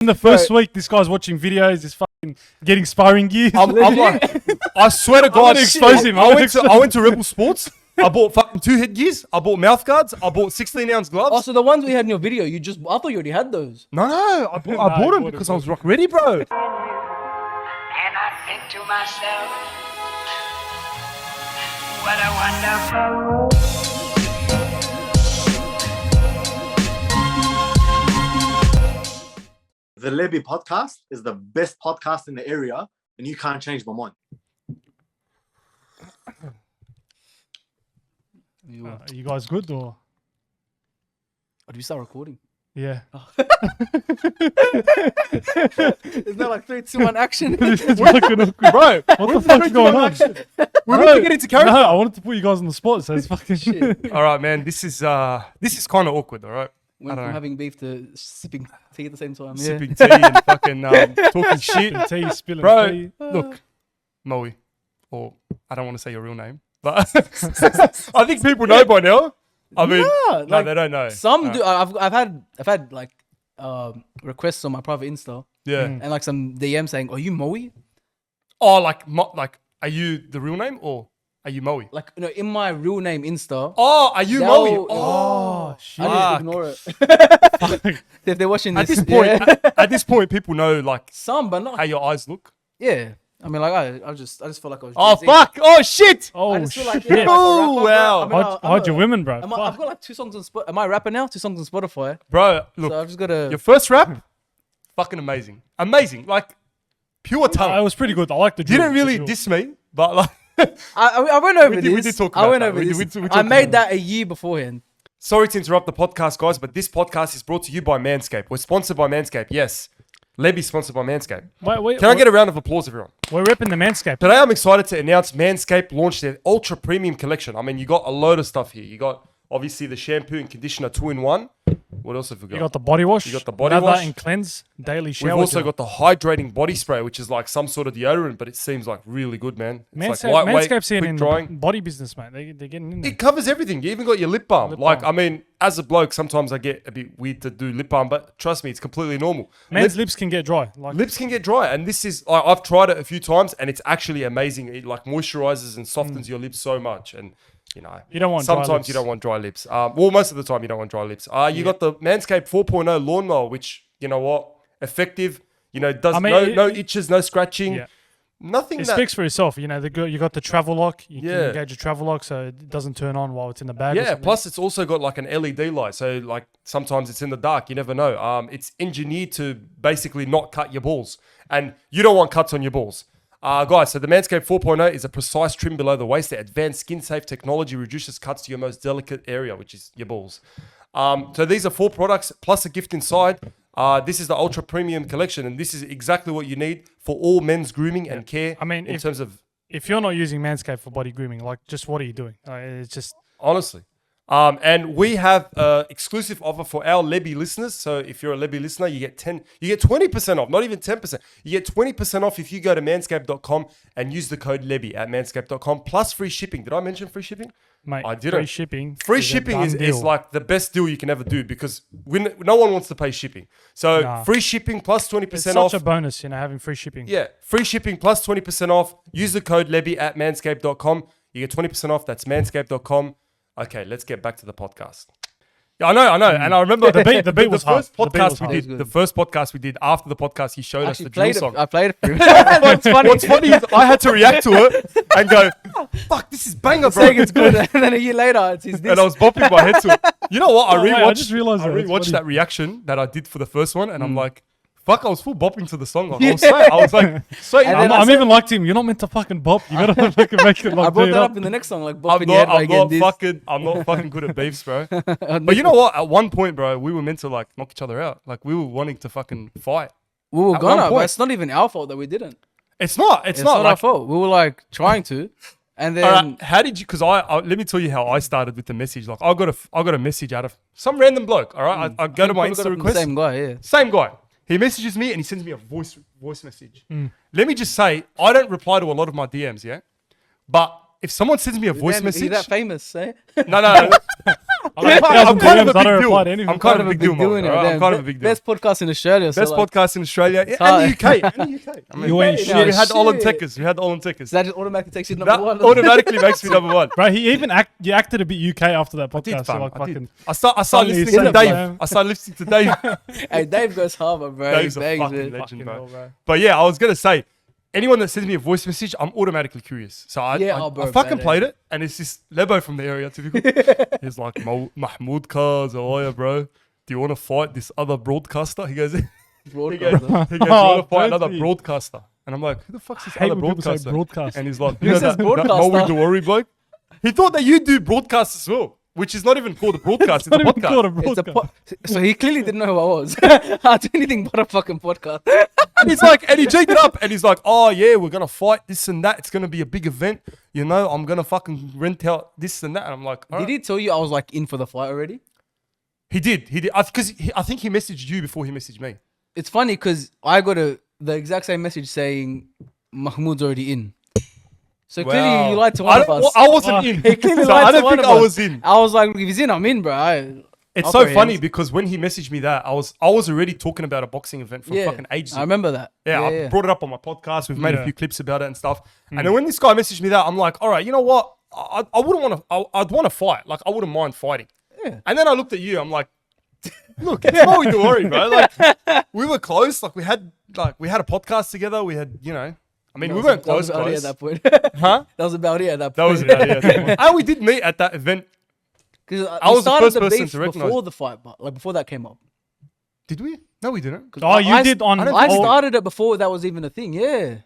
In the first week, this guy's watching videos, he's fucking getting sparring gears. I'm like, I swear to God, gonna expose him. I went to Rebel Sports. I bought fucking 2 headgears. I bought mouth guards. I bought 16-ounce gloves. Oh, so the ones we had in your video, I thought you already had those. No, I bought them because I was rock ready, bro. And I think to myself, what a wonderful world. The Lebbie podcast is the best podcast in the area, and you can't change my mind. Are you guys good or? Oh, do we start recording? Yeah. Isn't that like 3, 2, 1 action? This is fucking awkward. Bro, What the fuck's going on? we're about to get into character. No, I wanted to put you guys on the spot, so it's fucking shit. All right, man. This is kind of awkward. All right. Went from having beef to sipping tea at the same time. Sipping tea and fucking talking shit. Tea, spilling Bro, tea. look, Moeydw, or I don't want to say your real name, but I think people know by now. I mean, Yeah, no, like, they don't know. Some do. I've had like requests on my private Insta Yeah. and like some DM saying, "Are you Moeydw?" Oh, like, are you the real name or are you Moeydw? Like, you know, in my real name Insta. Oh, are you They'll- Moeydw? Oh, shit. I just ignore it. If they're watching At this, this point, yeah. at this point, people know like Some, but not. how your eyes look. Yeah, I mean, like I just feel like I was. Oh Jay-Z. fuck! Oh shit! Oh, I just feel like, shit. yeah, like a Oh, rapper, wow. bro. I mean, Hide your women, bro. I've Fuck. got like 2 songs on Spotify. Am I a rapper now? 2 songs on Spotify. Bro, look, So I've just got to. your first rap, fucking amazing, like pure It talent. was pretty good. I like the drill. Didn't really the drill. diss me, but like. I went over We this. did talk I about went that. over We this. did- we I talked made about that a year beforehand. Sorry to interrupt the podcast, guys, but this podcast is brought to you by Manscaped. We're sponsored by Manscaped. Yes, Lebbie's sponsored by Manscaped. Wait, Can I get a round of applause, everyone? We're ripping the Manscaped. Today, I'm excited to announce Manscaped launched their ultra premium collection. I mean, you got a load of stuff here. You got obviously the shampoo and conditioner 2-in-1. What else have we got? You got the body wash. You got the body lather wash. and cleanse. Daily shower. We've also gel. got the hydrating body spray, which is like some sort of deodorant, but it seems like really good, man. It's like lightweight, Manscaped's in quick the drying. body business, mate. They're getting in there. It covers everything. You even got your lip balm. Like, balm. I mean, as a bloke, sometimes I get a bit weird to do lip balm, but trust me, it's completely normal. Man's lips can get dry. Like Lips can get dry, and this is I've tried it a few times, and it's actually amazing. It like moisturizes and softens your lips so much, and you know, You don't want dry sometimes lips. you don't want dry lips. Well, most of the time you don't want dry lips. You got the Manscaped 4.0 lawnmower, which you know what, effective. You know, does I mean, no itches, no scratching, Yeah. nothing. It that speaks for itself. You know, you got the travel lock. You Yeah. can engage your travel lock so it doesn't turn on while it's in the bag. or Yeah, something. plus it's also got like an LED light. So like sometimes it's in the dark, you never know. It's engineered to basically not cut your balls. And you don't want cuts on your balls. Guys, so the Manscaped 4.0 is a precise trim below the waist. The advanced skin-safe technology reduces cuts to your most delicate area, which is your balls. So these are 4 products plus a gift inside. This is the Ultra Premium Collection, and this is exactly what you need for all men's grooming and care. I mean, in terms of... if you're not using Manscaped for body grooming, like, just what are you doing? It's just Honestly. And we have an exclusive offer for our Lebbie listeners. So if you're a Lebbie listener, you get 20% off, not even 10%. You get 20% off if you go to manscaped.com and use the code Lebbie at manscaped.com plus free shipping. Did I mention free shipping? mate. I didn't. Free shipping. Free is a shipping done is deal. like the best deal you can ever do because no one wants to pay shipping. So Nah. free shipping plus 20% It's off. such a bonus, you know, having free shipping. Yeah, free shipping plus 20% off. Use the code Lebbie at manscaped.com. You get 20% off. That's manscaped.com. Okay, let's get back to the podcast. Yeah, I know. And I remember The beat was hard. first The beat podcast was we hard. did. The first podcast we did after the podcast, he showed us Actually the drill played song. it. I played it for him. That's funny. What's funny is I had to react to it and go, "Fuck, this is banger, bro." Saying it's good, and then a year later, it's his this. And I was bopping my head to it. You know what? Oh, wait, I just realised that. It's rewatched funny. that reaction that I did for the first one, and I'm like, "Fuck!" I was full bopping to the song. Like, I was like, "Straight." And I'm then not- I I'm said- even like to him. You're not meant to fucking bop. You gotta fucking make it like I brought do it that up. up in the next song, like I'm bopping your head not, by I'm getting not this. fucking, I'm not fucking good at beefs, bro. But you know what? At one point, bro, we were meant to like knock each other out. Like we were wanting to fucking fight. We were At one gonna, but point. it's not even our fault that we didn't. It's not. It's It's not not like. our fault. We were like trying to, and then All right, how did you? Because I let me tell you how I started with the message. Like I got a message out of some random bloke. All right, I go to my probably got it Insta from the request. Same guy, yeah. Same guy. He messages me and he sends me a voice message. Let me just say, I don't reply to a lot of my DMs, yeah? But if someone sends me a voice Damn, message... He's that famous, eh? No. I'm kind of a I don't big reply to deal. anything. I'm kind of a big deal, doing man. it. I'm kind of a big deal. Best podcast in Australia. Best so like, podcast in Australia and hard. the UK. And the UK. I mean, You ain't shit. we had Olin Shit. Techers. We had Olin Techers. so that just automatically takes you to number That one. automatically makes me number one. Bro, he even you acted a bit UK after that I did, podcast. So fam. like I did. fucking. I started Suddenly listening to he's Dave. fam. I started listening to Dave. Hey, Dave goes hard, bro. Dave's a Bangs, fucking man. legend, Fucking hell, bro. But yeah, I was gonna say, anyone that sends me a voice message, I'm automatically curious. So I fucking badass. played it, and it's this Lebbo from the area, typical. He's like, Mahmoud Kaz, how are you, bro? Do you want to fight this other broadcaster? He goes, Broadcaster. you want to Oh, fight another dirty. broadcaster? And I'm like, who the fuck's this Hate other when people say broadcaster? broadcast. And he's like, Who you know says that broadcaster? Moeyd Doworry bloke? He thought that you do broadcast as well, which is not even called a broadcast. It's a Not even called a podcast. It's a broadcast. so he clearly didn't know who I was. I do anything but a fucking podcast. And he's like, and he jigged it up, and he's like, oh yeah, we're gonna fight this and that. It's gonna be a big event, you know. I'm gonna fucking rent out this and that. And I'm like, all Did right. he tell you I was like in for the fight already? He did. Because I think he messaged you before he messaged me. It's funny because I got the exact same message saying Mahmoud's already in. So clearly you lied to one of us. I wasn't in. He clearly So lied I to don't one think of I us. was in. I was like, if he's in, I'm in, bro. It's I'll so throw funny hands. because when he messaged me that, I was already talking about a boxing event for Yeah, fucking ages. I remember that. Yeah, I brought it up on my podcast. We've made a Yeah. few clips about it and stuff. And then when this guy messaged me that, I'm like, all right, you know what? I wouldn't want to. I'd want to fight. Like I wouldn't mind fighting. Yeah. And then I looked at you. I'm like, look, it's Moeyd Doworry, bro. Like we were close. Like we had a podcast together. We had, you know, I mean, we weren't That was close. about it Close. at that point. Huh? That was about it at that That point. was about it. Yeah. And we did meet at that event. Because I was the started first the person beef to recognize- before the fight, but like before that came up. Did we? No, we didn't. 'Cause Oh, you I- did on. I oh, started it before that was even a thing. Yeah.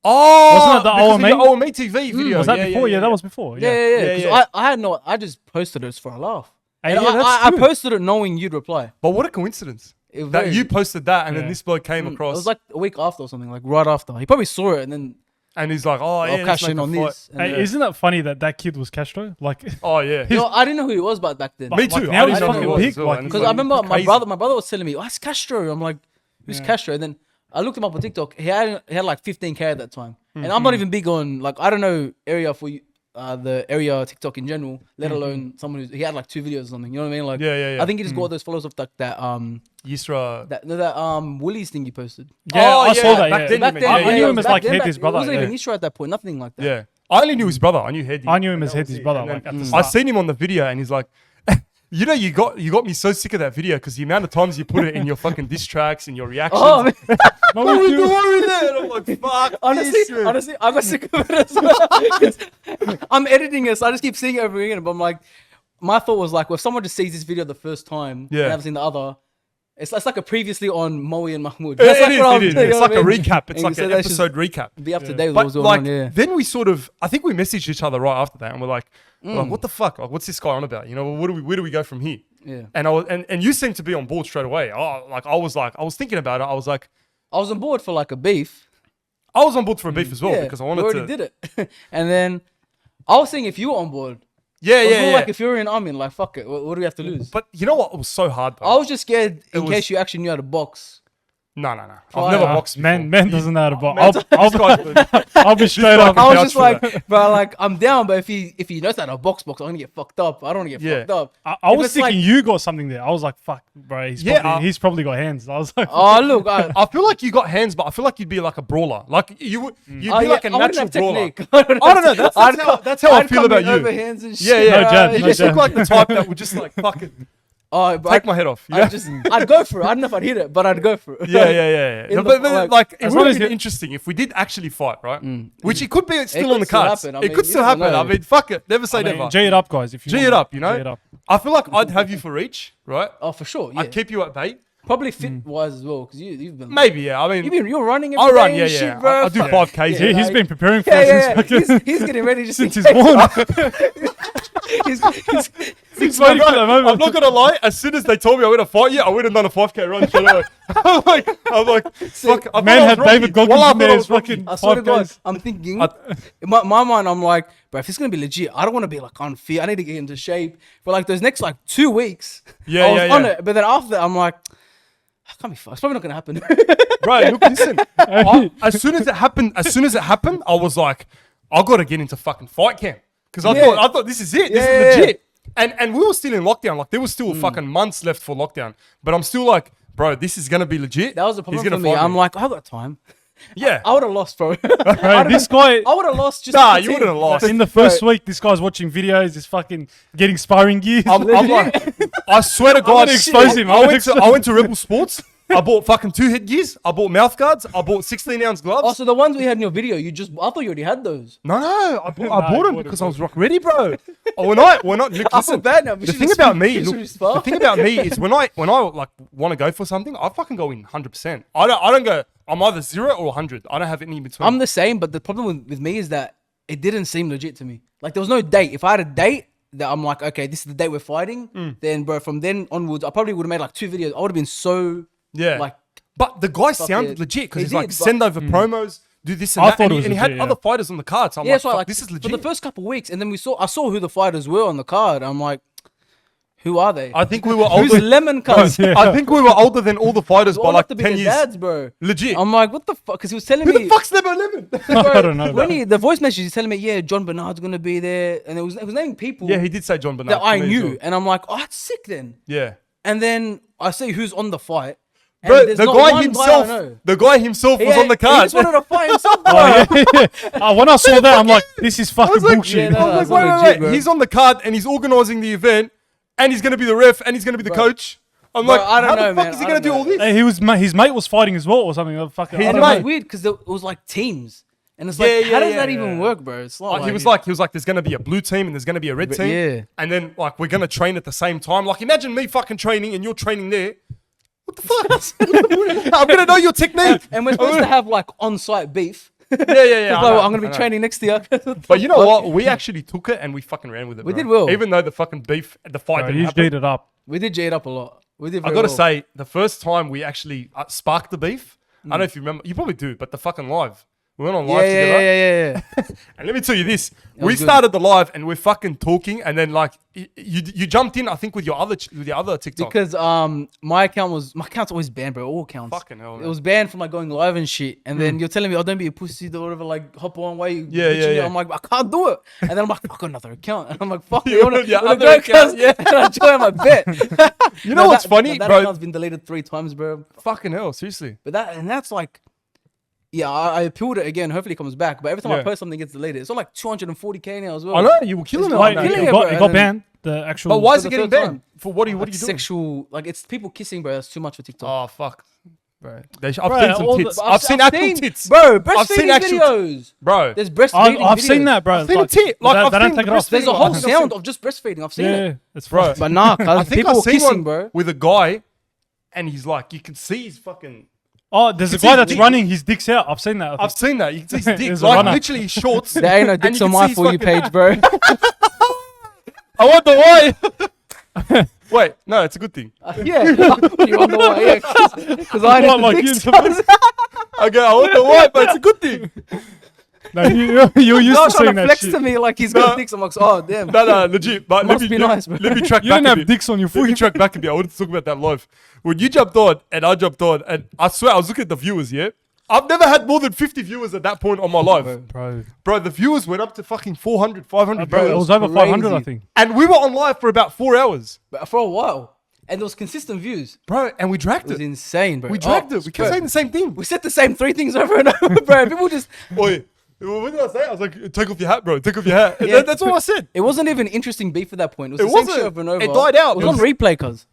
Oh, Wasn't it the because of OMA? your OMA TV video? Was that before? Yeah, that was before. Yeah, Yeah. yeah, Yeah, 'Cause yeah. I had no. I just posted it for a laugh. Hey, And yeah, that's I true. posted it knowing you'd reply. But what a coincidence It that very- you posted that and then Yeah. this bloke came It across was like a week after or something, like right after. He probably saw it and then and he's like, oh I'll yeah, cash let's in make a on fight. this. And Hey, then- isn't that funny that kid was Castro? Like, Oh yeah, You know, I didn't know who he was back then. me like, too. now I he's didn't know who fucking he was big, as well, like, and it's Because I remember my crazy. brother was telling me, "Oh, it's Castro." I'm like, "Who's Yeah. Castro?" And then I looked him up on TikTok. He had like 15K at that time, and Mm-hmm. I'm not even big on like I don't know area for you, the area TikTok in general, let alone someone who's he had like 2 videos or something. You know what I mean? Like, Mm-hmm. Yeah, yeah. I think he just got all those followers off that Yisra. Woolies thing you posted. yeah, Oh, I saw yeah, that. back Yeah. then, Back you then, mean. I knew him as back like then, Head back- his brother. It wasn't Yeah. even Isra at that point. Nothing like that. Yeah, I only knew his brother. I knew Hedi. I knew him as Head his brother. And Like, then at the I start. seen him on the video, and he's like, you know, you got me so sick of that video because the amount of times you put it in your fucking diss tracks and your reactions. Oh, man. What we doing there? And I'm like, fuck. this, man. honestly, I got sick of it as well. 'Cause I'm editing it, so I just keep seeing it over again. But I'm like, my thought was like, well, if someone just sees this video the first time, Yeah. and haven't seen the other, it's like a previously on Moeyd and Mahmoud. It That's like is, what I'm it is. saying, you It's know like what a I mean? recap. It's And like so an that's just episode recap. Be up to date with But what's going like, on. Yeah. then we sort of, I think we messaged each other right after that, and we're like, what the fuck? Like, what's this guy on about? You know, where do we go from here? Yeah. And I was, and you seemed to be on board straight away. I was thinking about it. I was like, I was on board for like a beef. I was on board for a beef as well Yeah, because I we wanted already to. did it. And then I was saying if you were on board, Yeah, it was yeah, more yeah. like if you're in, I'm in. Like fuck it. What do we have to lose? But you know what? It was so hard. Though. I was just scared in was- case you actually knew how to box. No. I've Fire. never boxed before. Man doesn't know how to box. This guy's good. I'll be straight guy up. can I was vouch just for like, bro, like I'm down, but if he knows how to box, I'm gonna get fucked up. I don't want to get Yeah. fucked up. I If was it's like- thinking you got something there. I was like, fuck, bro. He's probably got hands. I was like, Oh look, I I feel like you got hands, but I feel like you'd be like a brawler. Like you'd be like a I wouldn't natural have brawler. technique. I don't know. That's how I I'd feel come about in you. Overhands and Yeah, shit, yeah. No bro. jab, You no just jab. look like the type that would just like fucking Oh, but take my head off. You know? I'd go for it. I don't know if I'd hit it, but I'd go for it. Yeah. In the- But like, it as would long have as been you- interesting if we did actually fight, right? Which it could be still could on the still cards. happen. I It mean, could you still never happen. know. I mean, fuck it. Never say I mean, never. G it up, guys. If you G want it to. up, you know? G it up. I feel like I'd have you for each, right? Oh, for sure. Yeah. I'd keep you at bay. Probably fit wise as well, because you've been Maybe, yeah. I mean, you're running. I'll every run, day yeah, and yeah. shit, bro. I'll do Fuck. 5Ks. Yeah, He's like- been preparing for Yeah, it yeah, since fucking- He's getting ready just since in he's case. born. he's He's waiting for that I'm moment. not gonna lie. As soon as they told me I would have fight you, I would have done a 5K run straight away. I'm like, fuck. I Man thought I had was Rocky. David Goggins Well, I in there. thought I His was Rocky. fucking I swear to 5 God, guys. I'm thinking, in my mind, I'm like, bro, if it's gonna be legit, I don't want to be like on feet. I need to get into shape. But like those next like 2 weeks, Yeah, I was yeah, on yeah. it. But then after that, I'm like, I can't be fucked. It's probably not gonna happen. Bro, look, listen. As soon as it happened, I was like, I gotta get into fucking fight camp because I thought this is it. This Yeah, is yeah, legit. And we were still in lockdown. Like there was still fucking months left for lockdown. But I'm still like, bro, this is gonna be legit. That was the He's problem gonna for me. find I'm like, I got time. yeah. I would have lost, bro. Bro, this guy, I would have lost just. Nah, to you see. wouldn't have lost. in the first week, this guy's watching videos, he's fucking getting sparring gear. I'm like, I swear to God, gonna expose him. I went to Rebel Sports. I bought fucking 2 headgears. I bought mouth guards. I bought 16-ounce gloves. Oh, so the ones we had in your video, I thought you already had those. No, I bought them bought because it, I was rock ready, bro. Oh, we're not. Look, I feel listen, bad now. the thing about me, look, the the thing about me is when I like want to go for something, I fucking go in 100%. I don't go. I'm either 0 or 100. I don't have any in between. I'm the same, but the problem with me is that it didn't seem legit to me. Like there was no date. If I had a date, that I'm like, okay, this is the date we're fighting. Then, bro, from then onwards, I probably would have made like 2 videos. I would have been so yeah. like. But the guy Fuck sounded it. legit because He he's like did, send over promos, do this and I that, thought and, it was and he had legit, yeah. other fighters on the card. So I'm Yeah, like, so fuck, like this is for legit. the first couple of weeks, and then I saw who the fighters were on the card. I'm like, who are they? I think we were Who's older. Lemon Cuz? I think we were older than all the fighters by All like have to be 10 their years. dads, bro. Legit. I'm like, what the fuck? Because he was telling Who me. the fuck's Lebo Lemon? I don't know. When the voice message, he's telling me, yeah, John Bernard's gonna be there, and it was naming people Yeah, he did say John Bernard. that I to me as knew, well. and I'm like, oh, that's sick then. Yeah. And then I see who's on the fight. and Bro, there's the not guy one I himself, know. the guy himself was Yeah, on the He card. just wanted to fight himself. Bro. Oh, yeah. When I saw that, I'm like, this is fucking like, bullshit. yeah, no, I was that's like, not wait, legit, bro. he's on the card and he's organizing the event, and he's gonna be the ref, and he's gonna be the coach. I'm Bro, like, I don't how know, the fuck man. is he I gonna don't do know. all this? Hey, his mate was fighting as well or something. Fucking, His I And don't it mate. was weird because it was like teams, and it's Yeah, like, yeah, how does yeah, that yeah, even yeah. work, bro? It's not He was like, there's gonna be a blue team and there's gonna be a red team. yeah. And then like we're gonna train at the same time. Like imagine me fucking training and you're training there. What the fuck? I'm gonna know your technique. and we're supposed to have like on-site beef. Yeah, yeah, yeah. I Bro, know, I'm gonna I be know. training next to you. But you know what? We actually took it and we fucking ran with it. We bro. did well. Even though the fucking beef, the fight know. didn't You happen. G'd it up. We did G it up a lot. We did. I Very gotta well. say, the first time we actually sparked the beef, I don't know if you remember. You probably do, but the fucking live. We went on Yeah, live together. yeah. And let me tell you this: we was good. started the live and we're fucking talking, and then like you jumped in, I think, with your other TikTok. Because my account's always banned, bro. All accounts. Fucking hell, It man. was banned from like going live and shit. And then you're telling me, oh, don't be a pussy or whatever. Like hop on, why you? Yeah, bitching yeah, me? yeah. I'm like, I can't do it. And then I'm like, I got another account. And I'm like, fuck You you. wanted your wanna other go, account? cuz? Yeah. And I joined my bet. You know what's funny, that bro? account's been deleted 3 times, bro. Fucking hell, seriously. But that's like, yeah, I appealed it again. Hopefully it comes back. But every time I Yeah. post something, it gets deleted. It's on like 240K now as well. I know you were killing it. Like, on it, that. killing it it, got, bro, it got and then- banned. The actual. But why is For it the getting third banned? time. For what are you Like doing? sexual, like it's people kissing, bro. That's too much for TikTok. Oh fuck, bro. I've Bro, seen some all the- tits. but I've seen actual tits, bro. I've seen Breastfeeding actual videos. bro. There's breastfeeding. I've seen videos. that, bro. I've seen a tit. Like, Like, they I've don't seen take it the off. There's a breastfeeding. whole I've sound seen- of just breastfeeding. I've seen Yeah, it. it's Bro. fucked. But nah, I cuz think people I've were seen kissing, one bro. with a guy, and he's like, you can see his fucking. Oh, there's a It's guy his that's dick. running. His dick's out. I've seen that. I I've think. seen that. You can see his dick, There's a like runner. literally his shorts. There ain't no and dicks you on can my see his For You fucking- page, bro. I wonder why. Wait, no, it's a good thing. Yeah. You wonder why? Yeah, because I Why didn't am I think getting so. Okay, I wonder why, but it's a good thing. No, you're used No, to trying seeing to that flex shit. to me like he's No. got dicks. I'm like, oh damn. No, legit. But Must be nice, bro. let me track You back didn't a have bit. dicks on your Let me foot. track back a bit. I wanted to talk about that live. When you jumped on and I jumped on, and I swear I was looking at the viewers, yeah? I've never had more than 50 viewers at that point on my live. Bro, the viewers went up to fucking 400, 500 Bro, it viewers. was over 500, I crazy. think. And we were on live for about 4 hours. But for a while, and there was consistent views. Bro, and we It dragged was it. insane, bro. We dragged Oh, it. We kept bro. saying the same thing. We said the same 3 things over and over, bro. People just. Oi, what did I say? I was like, take off your hat, bro. Take off your hat. And Yeah. that's all I said. It wasn't even interesting beef at that point. It was It the same wasn't. shit over and over. It died out. It was It on was- replay, cuz.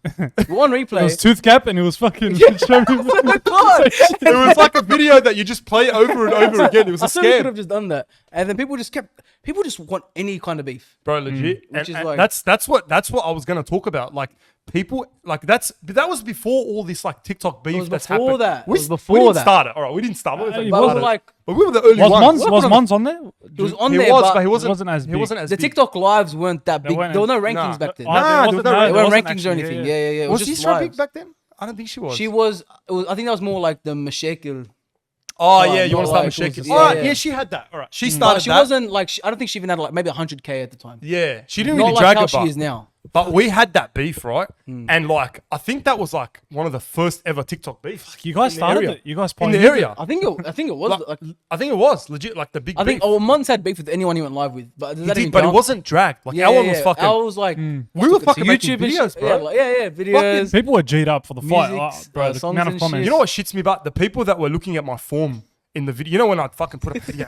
We were on It was replay. tooth cap and it was fucking. God. It was like a video that you just play over and over again. It was a I thought we could scam. have just done that, and then people just want any kind of beef. Bro, legit. Which is And like- that's what I was gonna talk about. Like people, like that was before all this like TikTok beef was that's before happened. that. It We, was we before didn't that. start it. All right, we didn't start it. it But it was was like But we were the early Was ones. Mons was on there? it was on He there, was, but he but wasn't as He big. wasn't as the big. TikTok lives weren't that big. weren't There were no as- rankings nah. back then. Oh, Nah, there there wasn't- was no no, rankings. There weren't wasn't rankings or actually, anything. Yeah, yeah. It Was was she just so big lives. back then? I don't think she was. She was. I think that was more like the Mashakil. Oh yeah, you want to not start like with it was Shakers? just- All right, yeah, yeah, yeah. she had that. All right, she But started she that. wasn't like. I don't think she even had like maybe 100K at the time. Yeah, she didn't Not really like drag how her she butt. is now. But we had that beef, right? And like, I think that was like one of the first ever TikTok beefs. You guys in the started area. it. You guys In the pioneered area. I think it was. Like, I think it was legit, like the big I beef. think Mons had beef with anyone he went live with, but does He that did, even but it count? wasn't dragged. Like, Yeah, Alan yeah, was fucking. Al was like, We were fucking making and videos, shit. bro. Yeah, like, yeah, videos. People were G'd up for the fight. Musics, Bro, the songs amount of and comments. shit. You know what shits me about? The people that were looking at my form in the video. You know when I'd fucking put a video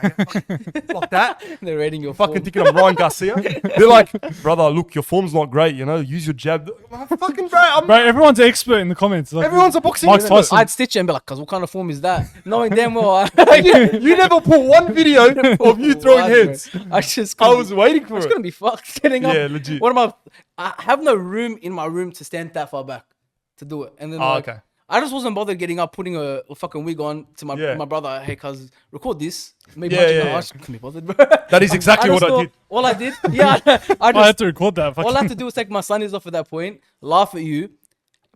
like that? They're rating your Fucking form. thinking I'm Ryan Garcia. They're like, brother, look, your form's not great. You know, use your jab. I'm fucking great. Bro, everyone's an expert in the comments. Like, Everyone's a boxing Mike expert. Tyson. I'd stitch it and be like, "Cause what kind of form is that?" Knowing damn well, You never put one video of you throwing heads. I just, I was waiting for it's it. gonna be fucked getting up. Yeah, legit. What am I have no room in my room to stand that far back to do it, and then like, okay. I just wasn't bothered getting up, putting a fucking wig on to Yeah. my brother. Hey, cuz, record this. Me Yeah, punching yeah, the yeah. arse. Couldn't be bothered, bro. That is exactly what just I thought- did. All I did, yeah, I I just had to record that. all I had to do was take my sunnies off at that point, laugh at you,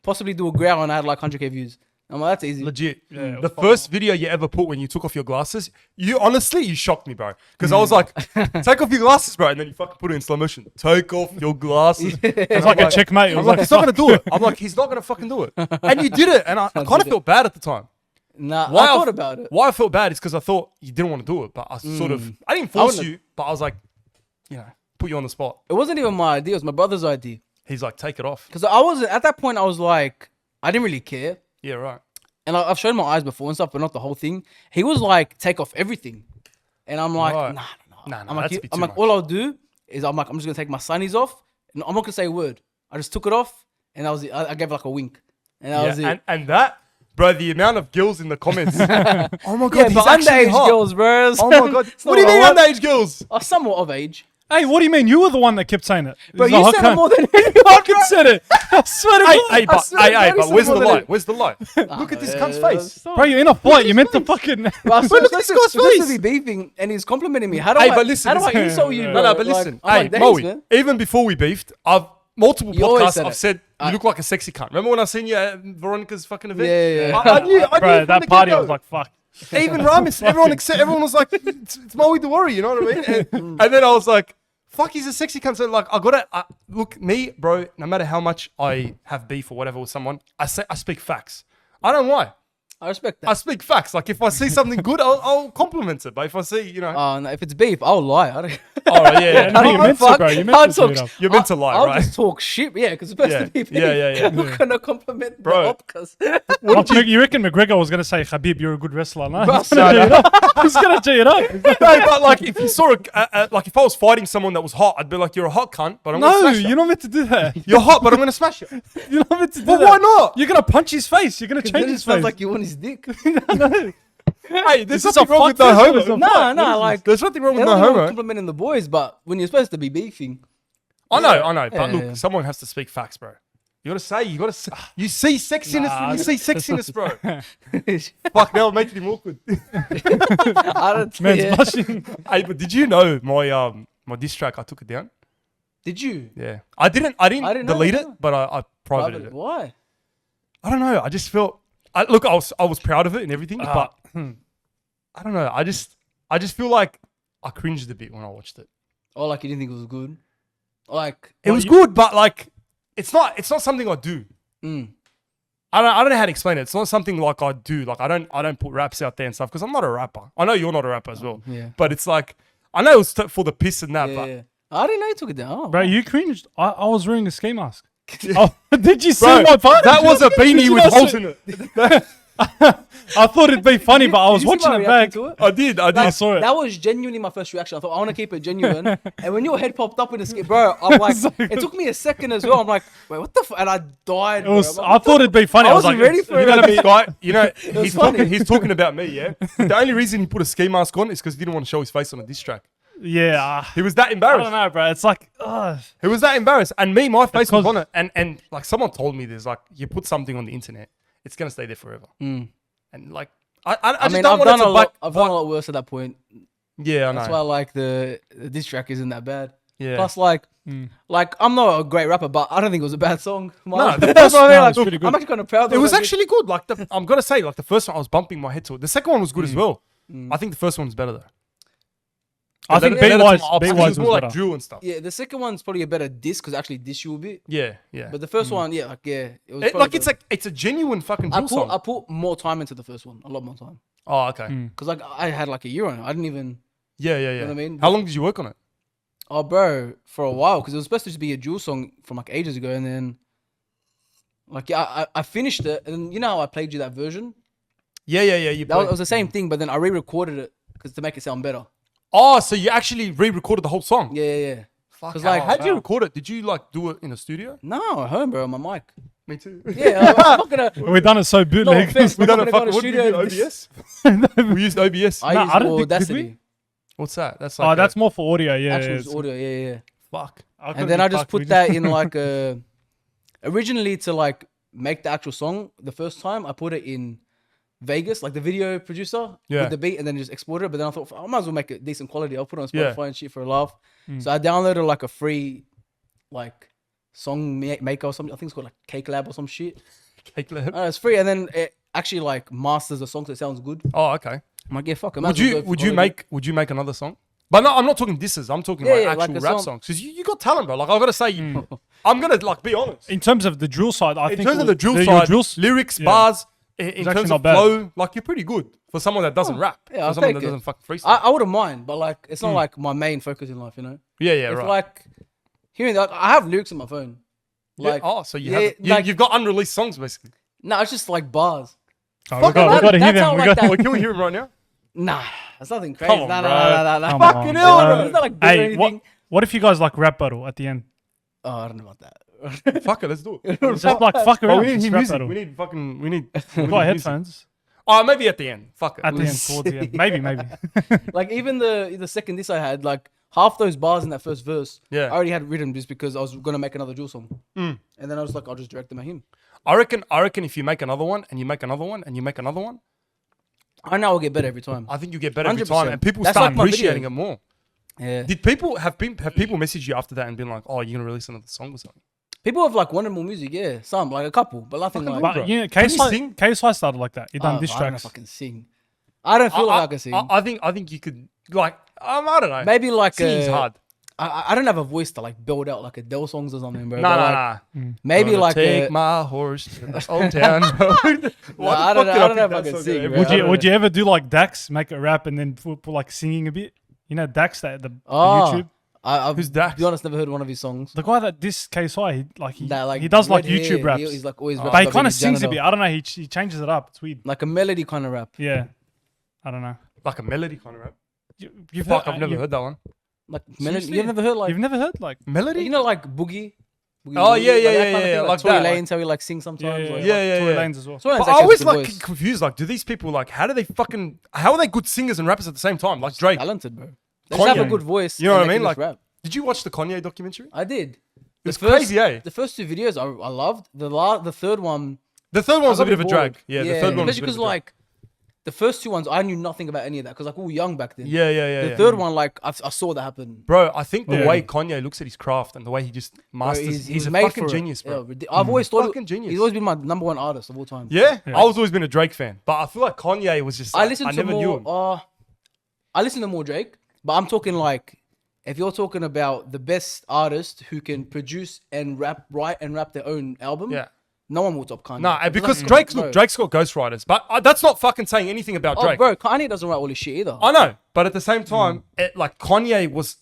possibly do a growl, and I had like 100k views. I'm like, that's easy. Legit. Yeah, it The first video you ever put when you took off your glasses, you shocked me, bro. Because I was like, take off your glasses, bro. And then you fucking put it in slow motion. Take off your glasses. It's like a checkmate. It I'm was like, like, he's not going to do it. I'm like, he's not going to fucking do it. And you did it. And I kind of felt bad at the time. Nah, Why I thought about it. Why I felt bad is because I thought you didn't want to do it. But I sort of, I didn't force wouldn't- you, but I was like, you know, put you on the spot. It wasn't even my idea. It was my brother's idea. He's like, take it off. Because I wasn't at that point. I was like, I didn't really care. Yeah, right. And I've shown my eyes before and stuff, but not the whole thing. He was like, take off everything. And I'm like, Right. nah. Nah, I'm like, that's a bit I'm too like, much. all I'll do is I'm just gonna take my sunnies off. And I'm not gonna say a word. I just took it off, and that was it. I gave like a wink, and that was it. And that, bro, the amount of girls in the comments. Oh my god, Yeah, he's but actually underage hot. girls, bro. Oh my god, It's what do you not mean hot. underage girls? Are somewhat of age. hey, what do you mean? You were the one that kept saying it. But He's you like, said "How it more come?" than anyone. Fucking said it. I swear to God. Hey, but swear to God, he but said where's the more than light? it. Where's the light? Look at this cunt's face. Bro, you're in a fight. You meant to fucking. But I Look at this guy's supposed face. to be beefing, and he's complimenting me. How do Hey, I? but listen, how do I listen. insult you? No, bro? No, but Like, listen. I'm Hey, like, thanks, Moeyd, man. even before we beefed, I've multiple You always podcasts said I've it. said you look like a sexy cunt. Remember when I seen you at Veronica's fucking event? Yeah. I knew Bro, from that the party, I get-go. was like, fuck. Even Ramis, everyone was like, it's Moeyd DOWORRY, you know what I mean? And then I was like, fuck, he's a sexy cunt. So like, I gotta look, me, bro. No matter how much I have beef or whatever with someone, I speak facts. I don't lie. I respect that. I speak facts. Like if I see something good, I'll compliment it. But if I see, you know, No, if it's beef, I'll lie. I don't. oh yeah, No, yeah. you meant to, bro. You meant I'll to do talk. it up. You're meant to lie, I'll right? just talk shit. Yeah, because it's supposed Yeah. to be beef. Yeah. I'm not gonna compliment Bro. the op because You reckon McGregor was going to say, Khabib, you're a good wrestler? No, he's no, going to G it up. No, but like if you saw like if I was fighting someone that was hot, I'd be like, you're a hot cunt, but I'm gonna No, smash you. you're not meant to do that. You're hot, but I'm gonna smash you. You're not meant to do But that. why not? You're going to punch his face. You're going to then change it his sounds face. like you want his dick. Hey, there's Is this nothing a wrong with fuck no fest or homo. is it a No, like There's nothing wrong with there's no nothing wrong with homo. complimenting the boys, but when you're supposed to be beefing, I know. But Yeah, look, yeah. someone has to speak facts, bro. You gotta say, you see sexiness when you see sexiness, bro. Fuck, now I'm making him awkward. I don't. Man's Yeah. blushing. Hey, but did you know my diss track? I took it down. Did you? Yeah, I didn't didn't know delete that. it, but I privated it. Why? I don't know. I just felt. Look, I was proud of it and everything, but I don't know. I just feel like I cringed a bit when I watched it. Oh, like you didn't think it was good? Like It was good, but like it's not something I do. Mm. I don't know how to explain it. It's not something like I do. Like I don't put raps out there and stuff because I'm not a rapper. I know you're not a rapper as well. Yeah. But it's like I know it was for the piss and that, Yeah, but yeah. I didn't know you took it down. Oh, Bro, wow. you cringed. I was wearing a ski mask. Oh, did you see bro, my part? that was a Did beanie you with not holes see- in it. I thought it'd be funny, but I was Did you see watching my it reaction back. to it? I did. I saw it. That was genuinely my first reaction. I thought I want to keep it genuine. And when your head popped up in the skit, bro, I'm like, So good. it took me a second as well. I'm like, wait, what the? And I died. It was. bro. I thought it'd be funny. I I was wasn't like, ready for You it. know this guy. You know was funny. he's talking about me. Yeah. The only reason he put a ski mask on is because he didn't want to show his face on a diss track. Yeah. He was that I embarrassed. don't know, bro. It's like, He was that embarrassed, and me, my face was Because- on it, and like someone told me this, like you put something on the internet, it's gonna stay there forever, and like I I just mean, don't I've want done it a to lot. I've done a lot worse at that point. Yeah, I know. That's why I like the diss track isn't that bad. Yeah. Plus, like I'm not a great rapper, but I don't think it was a bad song. No, the That's what I mean. no, Like, it's pretty good. I'm actually kind of proud. It of was what I did. actually good. Like I'm gonna say, like the first one, I was bumping my head to it. The second one was good as well. I think the first one's better though. I think Let it to my beat-wise, ops, 'cause beat-wise it's more was like better. drill and stuff. Yeah, the second one's probably a better diss because actually diss you a bit. Yeah, yeah. But the first one, yeah, like yeah, it was It, probably like the- it's a genuine fucking I drill song. put more time into the first one, a lot more time. Oh, okay. Because like I had like a year on it. I didn't even. Yeah, yeah, yeah. what I mean? How long did you work on it? Oh, bro, for a while because it was supposed to just be a dual song from like ages ago, and then like yeah, I finished it, and you know how I played you that version. Yeah, yeah, yeah. You That was, played. it was the same thing, but then I re-recorded it because to make it sound better. Oh, so you actually re-recorded the whole song? Yeah, yeah, yeah. Fuck. 'Cause, How, like- how did you record it? Did you like do it in a studio? No, at home, bro, on my mic. Me too. Yeah, I'm not gonna. We've done it so No bootleg. offense, We I'm done not it gonna go fucking. to What did you studio. do? OBS? We used OBS. I Nah, use I don't think- did we? Audacity. What's that? That's like. Oh, a- that's more for audio. Yeah, Actual yeah. audio, yeah. fuck. And then I just put that in like a. Originally, to like make the actual song, the first time I put it in Vegas, like the video producer Yeah. with the beat, and then just export it. But then I thought I might as well make it decent quality. I'll put it on Yeah. Spotify and shit for a laugh. So I downloaded like a free, like song maker or something. I think it's called like Cake Lab or some shit. Cake Lab. It's free, and then it actually like masters the song so it sounds good. Oh, okay. I'm like, yeah, fuck it. Would you make another song? But no, I'm not talking disses. I'm talking Yeah, like yeah, actual like a rap song. songs. Because you got talent, bro. Like I gotta say, I'm gonna like be honest. In terms of the drill side, I In think terms of the drill your side, drills- lyrics, yeah. bars, in actually terms not of bad. flow, like you're pretty good for someone that doesn't rap. yeah, I'll for someone take that it. doesn't fucking freestyle. I wouldn't mind, but like it's not like my main focus in life, you know. yeah, yeah, It's right. like hearing that. I have lyrics on my phone. Yeah, Like, oh, so you yeah, have like- you've got unreleased songs basically. nah, it's just like bars. Oh, we got to hear that's them. how We like got that- Wait, can we hear him right now? Nah, that's nothing crazy. Come on, nah, bro. nah. Come Fucking on, hell, bro. bro. It's not like big or Hey, anything. what if you guys like rap battle at the end? Oh, I don't know about that. Fuck it, let's do it. It's just like fuck But around. we need just hear rap music. battle. We need fucking. We need. We got headphones Oh, maybe at the end. Fuck it. at the end, towards the end. Maybe. Like even the second diss I had, like half those bars in that first verse, Yeah. I already had written just because I was gonna make another Jewel song, and then I was like, I'll just direct them at him. I reckon if you make another one and you make another one and you make another one, I know I'll get better every time. I think you get better every 100%. time, and people That's start like my appreciating videos. it more. Yeah. Did people have people message you after that and been like, "Oh, you're gonna release another song or something"? People have like wanted more music, yeah, some like a couple, but nothing like. But Bro, you know, can you sing? KSI started like that. He done Oh, diss I don't know tracks. if I can sing. I don't feel like I can sing. I think you could like I don't know. Maybe like Singing's hard. I don't have a voice to like build out like Adele songs or something, bro. Nah, but, nah, like, nah. Maybe Gonna like take my horse to the old town road. Why I the don't fuck know- did I don't know pick if I that can song sing, every bro. time? Would you ever do like Dax, make a rap and then put like singing a bit? You know Dax, the Oh, YouTube. I've, Who's Dax? To be honest, never heard one of his songs. The guy that this KSI, That like he does like red YouTube hair, raps. He's like always. But he rapping kind of his sings a janitor. bit. I don't know. He changes it up. It's weird. Like a melody kind of rap. Yeah, I don't know. Like a melody kind of rap. You've Fuck, I've never heard that one. Like melody. Seriously? You've never heard like You've never heard like Melody? you know like Boogie. Oh, yeah, yeah, that yeah, kind of yeah, thing, like Tory that, like- Lanez, how he like sings sometimes. like, yeah, Tory yeah. Lanez as well. Tory Lanez But I actually always has a good like voice. confused. Like, do these people like how do they fucking how are they good singers and rappers at the same time? Like Drake. Talented, bro. They just have a Kanye. good voice. You know what I and they mean? can just Like, rap. did you watch the Kanye documentary? I did. It's crazy, eh? The first two videos I loved. The third one. The third one was I a got bit of a bored. drag. Yeah, the third one was a especially bit because of a drag. like the first two ones I knew nothing about any of that because like we were young back then. Yeah. The third one like I saw that happen. Bro, I think the Yeah. way Kanye looks at his craft and the way he just Bro, masters, he he's was a made fucking for it. genius, bro. Yeah, I've always thought Fucking genius. He's always been my number one artist of all time. Yeah? I was always been a Drake fan, but I feel like Kanye was just. I Like, listen I to never knew him. more. I listen to more Drake, but I'm talking like if you're talking about the best artist who can produce and write and rap their own album. Yeah. No one will top Kanye. Nah, because like, Drake's got ghostwriters, but that's not fucking saying anything about Oh, Drake. bro, Kanye doesn't write all his shit either. I know, but at the same time, like Kanye was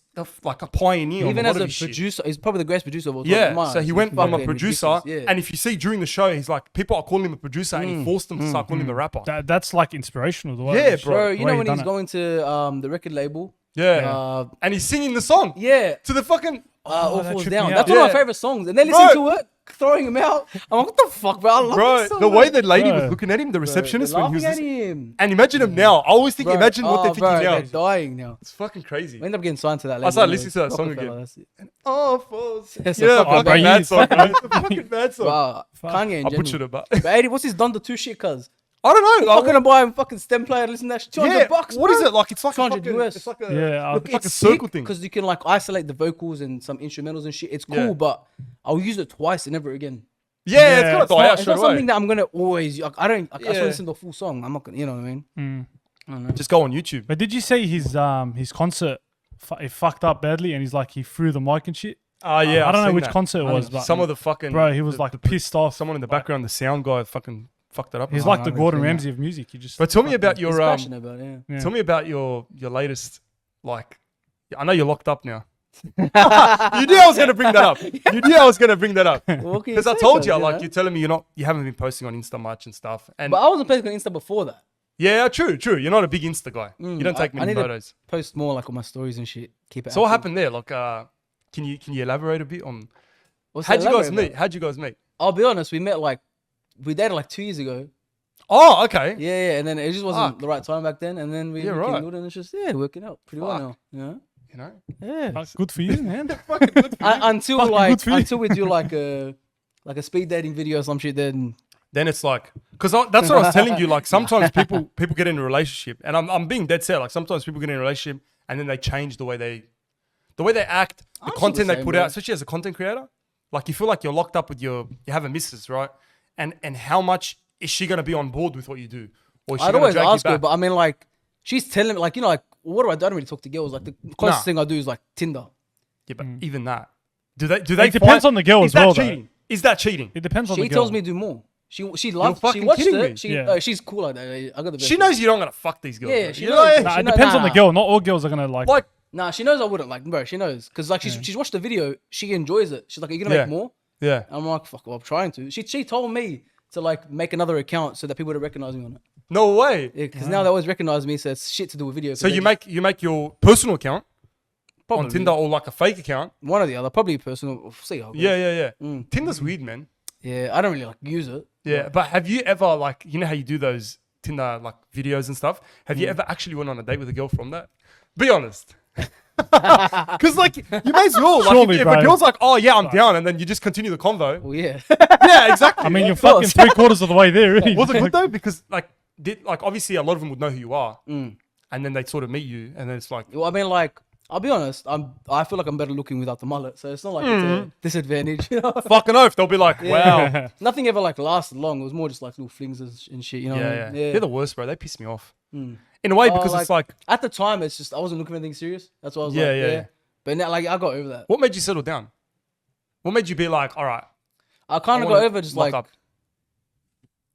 like a pioneer. Even on a as lot a of his shit. producer, he's probably the greatest producer of all time. Yeah, Mine. so he He's went from a fucking producer, ridiculous, yeah. and if you see during the show, he's like, people are calling him a producer, and he forced them to start calling him a rapper. that's like inspirational. The way Yeah, the bro. Bro, the you way know he when done he's it. going to the record label? Yeah, and he's singing the song Yeah. to the fucking. All that Falls tripped Down. me That's out. one of my Yeah. favorite songs. And they listen Bro. to it, throwing him out. I'm like, what the fuck, bro? I love Bro, this song, the man. way the lady Bro. was looking at him, the receptionist They're when he was laughing at listening. him. And imagine him now. I always think, Bro, imagine what they're bro, thinking now. They're dying now. It's fucking crazy. We end up getting signed to that label. started anyway. listening to that song Rockefeller, again. that's it. Oh, false. It's a Yeah, fucking fucking bro, bad you- song, bro. It's a fucking bad song. Wow. Kanye in I general. butchered it, but But 80, what's his done the 2 shit, cuz? I don't know. I'm gonna buy him fucking stem player, listen to that shit. $200 bucks, What is it like? It's like a 200 fucking, US. it's like a, Yeah, it's like a It's circle thing. because you can like isolate the vocals and some instrumentals and shit. It's cool, Yeah. but I'll use it twice and never again. Yeah, it's Yeah, gonna it's die not- out It's straight not something away. that I'm gonna always. Like, I don't. Like, I just Yeah. listen to the full song. I'm not gonna. You know what I mean? I don't know. Just go on YouTube. But did you see his concert he fucked up badly, and he's like he threw the mic and shit. Oh yeah, I don't know seen which that. concert it was, but Some of the fucking bro, he was like pissed off. Someone in the background, the sound guy, fucking fucked it up. He's Oh, like no, the I Gordon haven't seen Ramsay of music. He just. But tell me about He's your passionate about it, Yeah. Tell me about your latest, like, I know you're locked up now. You knew I was gonna bring that up. You knew I was gonna bring that up What can you because I say, told cuz, you, know? like, you're telling me you haven't been posting on Insta much and stuff. And But I wasn't posting on Insta before that. yeah, true. You're not a big Insta guy. You don't take I many need to photos. Post more like on my stories and shit. Keep it. So what active. happened there? Like, can you elaborate a bit on What's how'd that you guys elaborate meet? about? How'd you guys meet? I'll be honest. We dated like 2 years ago. Oh, okay. Yeah, and then it just wasn't Fuck. the right time back then. And then we Yeah, right. rekindled, and it's just working out pretty well now. Yeah. You know, Yeah. Fuck, good for you, man. Until Fucking like good for you. until we do like a speed dating video or some shit, then then it's like, because that's what I was telling you. Like sometimes people get in a relationship, and I'm being dead set. Like sometimes people get in a relationship and then they change the way they act, the I'm still content the they same, put bro. out, especially as a content creator. Like you feel like you're locked up with you have a missus, right? And how much is she gonna be on board with what you do, or is she I'd gonna always drag ask you her. back? But I mean, like, she's telling me, like, you know, like, what do I do? I don't really talk to girls. Like, the closest thing I do is like Tinder. Yeah, but even that, do they? It depends on the girl is as well, that though. cheating? Is that cheating? It depends on She the girl. tells me to do more. She loves. She fucking watched kidding me. it. She Yeah. she's cool like that. I got the best. She knows you're not gonna fuck these girls. Yeah, bro. she You knows. know? Nah, She it know- depends on the nah. girl. Not all girls are gonna like. Like, Nah, she knows I wouldn't like, bro. She knows because like she's watched the video. She enjoys it. She's like, "Are you gonna Yeah. make more?" yeah. I'm like, "Fuck, well, I'm trying to." She told me to like make another account so that people would recognize me on it. No way. Because now they always recognize me, so it's shit to do with video. 'cause So they you just- make your personal account probably on Tinder or like a fake account. one or the other, probably personal. We'll see how it goes. Yeah. Mm. Tinder's weird, man. Yeah, I don't really like use it. Yeah, but have you ever like you know how you do those Tinder like videos and stuff? Have you ever actually went on a date with a girl from that? Be honest. Because like you may as well like Surely, if a bro. girl's like, oh yeah, I'm down, and then you just continue the convo. Well, yeah. Yeah, exactly. I mean, you're Of course. fucking 3/4 of the way there. Really. was it good though? Because like obviously a lot of them would know who you are, Mm. and then they sort of meet you, and then it's like, Well, I mean, like, I'll be honest. I feel like I'm better looking without the mullet, so it's not like it's a disadvantage. You know? fucking oath. They'll be like, wow. Nothing ever like lasted long. It was more just like little flings and shit. You know? what I Yeah. mean? They're the worst, bro. They piss me off. In a way, because it's like, at the time, it's just I wasn't looking for anything serious. That's why I was Yeah, like, yeah, yeah. yeah. But now, like, I got over that. what made you settle down? What made you be like, all right, I kind I of wanna got over just lock like, up.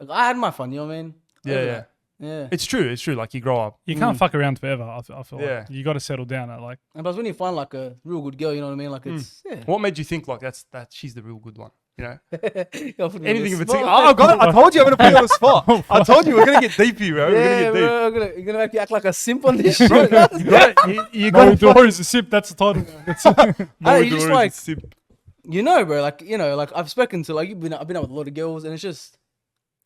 I had my fun. You know what I mean? Yeah, Over yeah. that. Yeah. It's true. Like you grow up. You can't fuck around forever. I feel Yeah. like you got to settle down. Like And plus, when you find like a real good girl, you know what I mean? Like it's What made you think like that she's the real good one? You know, You're putting me on anything the in particular. spot. Oh, I got it. I told you I'm gonna put you on the spot. I told you we're gonna get deep here, bro. We're Yeah, gonna get deep. bro, you're gonna make me act like a simp on this shit. You Moeyd got Dowworry's a sip. That's the title. That's You just like, you know, bro, like, you know, like I've spoken to, like, I've been out with a lot of girls and it's just,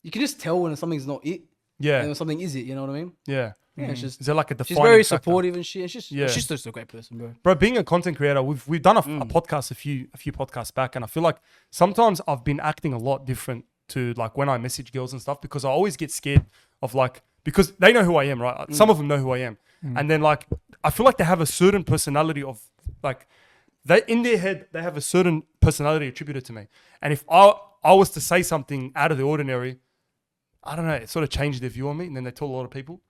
you can just tell when something's not it and yeah, when something is it, you know what I mean? yeah. Yeah, it's just, Is there like a she's defining very factor? supportive and shit. It's just, Yeah. she's just a great person, bro. Bro, being a content creator, we've done a podcast a few podcasts back, and I feel like sometimes I've been acting a lot different to like when I message girls and stuff because I always get scared of like because they know who I am, right? Some of them know who I am, and then like I feel like they have a certain personality of like they in their head they have a certain personality attributed to me, and if I was to say something out of the ordinary, I don't know, it sort of changed their view on me, and then they tell a lot of people.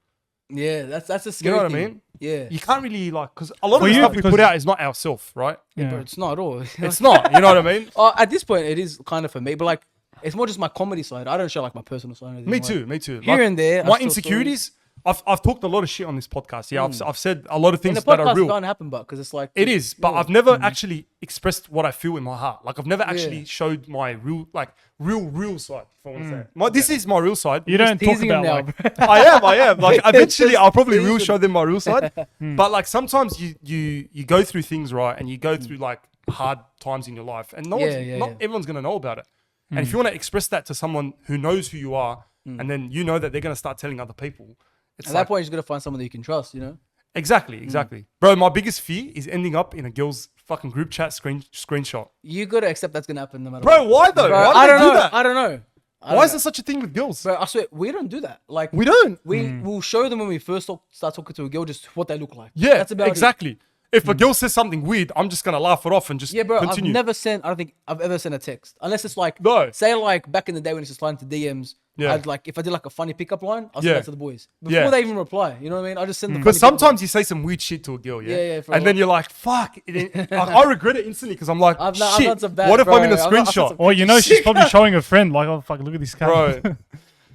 Yeah, that's a You scary know what I thing. mean? Yeah. You can't really like because a lot of For the you, stuff we because- put out is not ourself, right? Yeah, bro, it's not at all. It's not. You know what I mean? At this point, it is kind of for me, but like, it's more just my comedy side. I don't show like my personal side. or anything. Me Like, too. Me too. Here and there, I my still insecurities. I've talked a lot of shit on this podcast. Yeah, I've said a lot of And things the that are podcast real. can't happen, but because it's like It is, but yeah. I've never actually expressed what I feel in my heart. Like I've never actually showed my real side. If I want to say it. This is my real side. you don't talk teasing him about now, like. bro. I am. Like eventually, I'll probably will teasing. show them my real side. But like sometimes you go through things, right, and you go through like hard times in your life, and not everyone's gonna know about it. And if you want to express that to someone who knows who you are, and then you know that they're gonna start telling other people, it's At like, that point, you just gotta find someone that you can trust. You know. Exactly. Bro, my biggest fear is ending up in a girl's fucking group chat screenshot. You gotta accept that's gonna happen no matter. Bro, what. why though? Bro, Why do I they don't do know. that? I don't know. Why is there such a thing with girls? Bro, I swear we don't do that. Like We don't. we will show them when we first start talking to a girl just what they look like. Yeah, that's about exactly. If a girl says something weird, I'm just gonna laugh it off and just Yeah, bro. continue. I've never sent. I don't think I've ever sent a text unless it's like No. say like back in the day when it's just sliding to DMs. Yeah. I'd like if I did like a funny pickup line, I'll send Yeah. that to the boys before Yeah. they even reply. You know what I mean? I just send the. Because funny pickup sometimes you say some weird shit to a girl, yeah, Yeah, for and then you're like, "Fuck!" Like, I regret it instantly because I'm like, I've "Shit, done some bad, what if bro. I'm in a I've done screenshot?" some- Or you know, she's probably showing a friend like, "Oh fuck, look at this guy." Bro,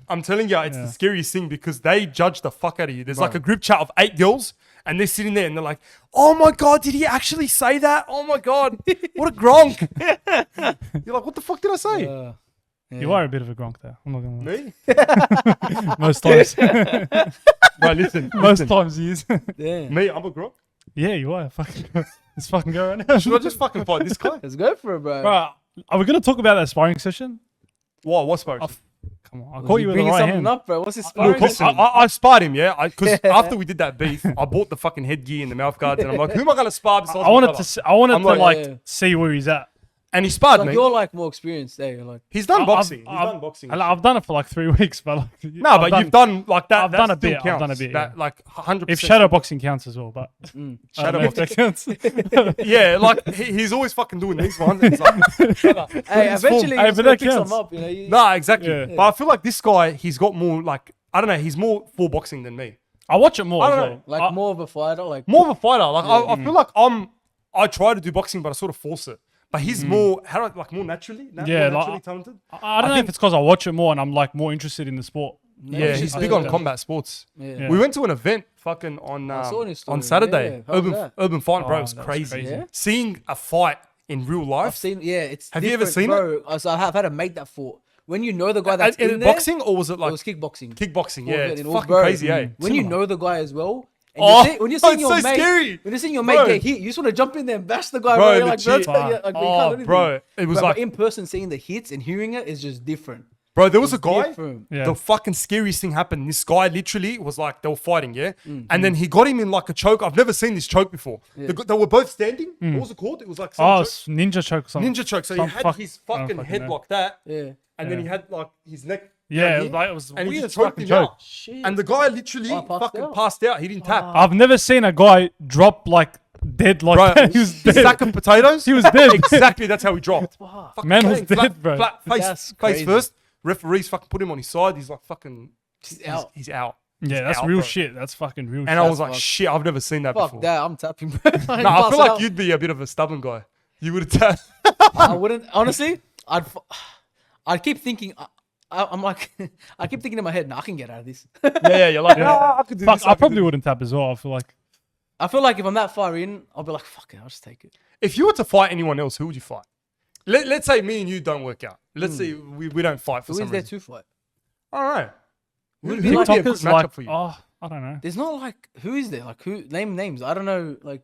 I'm telling you, it's the scariest thing because they judge the fuck out of you. There's like a group chat of 8 girls, and they're sitting there and they're like, "Oh my god, did he actually say that? Oh my god, what a gronk!" You're like, "What the fuck did I say?" Yeah. You are a bit of a gronk there. I'm not gonna lie. Me? Most times. Right, listen. Most times he is. Yeah. Me, I'm a gronk. Yeah, you are. Fucking. Let's fucking go right now. Should I just fucking fight this guy? Let's go for it, bro. Bro, are we gonna talk about that sparring session? What? What's supposed? Come on, I Was caught he you with the bringing right something hand. up, bro. What's his sparring? Look, session? I sparred him, yeah. Because after we did that beef, I bought the fucking headgear and the mouth guards, and I'm like, "Who am I gonna spar?" besides I wanted my to. brother? I wanted I'm to like- like Yeah. see where he's at. And he sparred Like me. you're like more experienced there. You're like He's done I've- boxing. He's I've- done boxing. and I've done it for like 3 weeks, but like, No, I've but done- you've done like that. I've that done a still bit, I've done a counts. bit, That yeah. like 100%. If shadow boxing counts as well, but I don't Shadow know if that counts. yeah, like he's always fucking doing these ones. And it's like, hey, eventually Hey, you're but gonna that pick some counts. up. You know. You, nah, exactly. Yeah. But I feel like this guy, he's got more like I don't know. He's more full boxing than me. I watch it more. I as don't well. know. like more of a fighter. Like More of a fighter. Like I feel like I try to do boxing, but I sort of force it. But he's more how do I like more naturally. Yeah, more like- naturally talented. I don't know if it's because I watch it more and I'm like more interested in the sport. Yeah, it's he's just big like on that. combat sports. Yeah. We went to an event fucking on saw on his story. on Saturday. Yeah, how was that? Urban Fight, bro. Oh, It was that was crazy. crazy. Yeah? Seeing a fight in real life. I've seen. Yeah, it's. Have you ever different, seen bro. So I've had a mate that fought. When you know the guy that's in in there, boxing or was it it like was kickboxing. kickboxing? Fought Yeah, it it's and it was, fucking bro, crazy, eh? When you Similar. know the guy as well. And Oh, when you're seeing it's your so mate, scary. when you're seeing your Bro. mate get hit, you just want to jump in there and bash the guy. Bro, Bro, you're like, legit. bro, like, but you can't do anything. bro, it was But like, in person, seeing the hits and hearing it is just different. bro, there was a It's guy. different. Yeah. The fucking scariest thing happened. This guy literally was like, they were fighting, yeah? Mm. And then he got him in like a choke. I've never seen this choke before. They were both standing. What was it called? It was like some Oh, choke. it's ninja choke or something. Ninja choke. So Some he had fuck- his I don't fucking fucking head know. like that. Yeah. And then he had like his neck. Yeah, down it was here, like it was and he weird just choked fucking him joke. out. Shit. And the guy literally Oh, passed fucking out? passed out. He didn't tap. I've never seen a guy drop like dead like Bro, that. He was a dead. sack of potatoes. He was dead. Exactly, that's how he dropped. Fucking Man was bang, dead, bro. Flat face, That's face crazy. first. Referees fucking put him on his side. He's like fucking. He's out. He's out. Yeah, that's out, real bro. shit. That's fucking real And shit. I was like, fucked. shit, I've never seen that Fuck before. that. I'm tapping, bro. No, I feel like you'd be a bit of a stubborn guy. You would have tapped. I wouldn't. Honestly, I'd keep thinking. I'm like, I keep thinking in my head, nah, I can get out of this. yeah, you're like, "Ah, I could do Fuck, this. I could do probably this." wouldn't tap as well. I feel like I feel like if I'm that far in, I'll be like, fuck it, I'll just take it. If you were to fight anyone else, who would you fight? Let's say me and you don't work out. Let's say we don't fight for Who some is there reason. to fight? All right. Would Who it be would like be a good TikTokers matchup like, for you? oh, I don't know. There's not like, who is there? Like, who? Name names. I don't know. Like,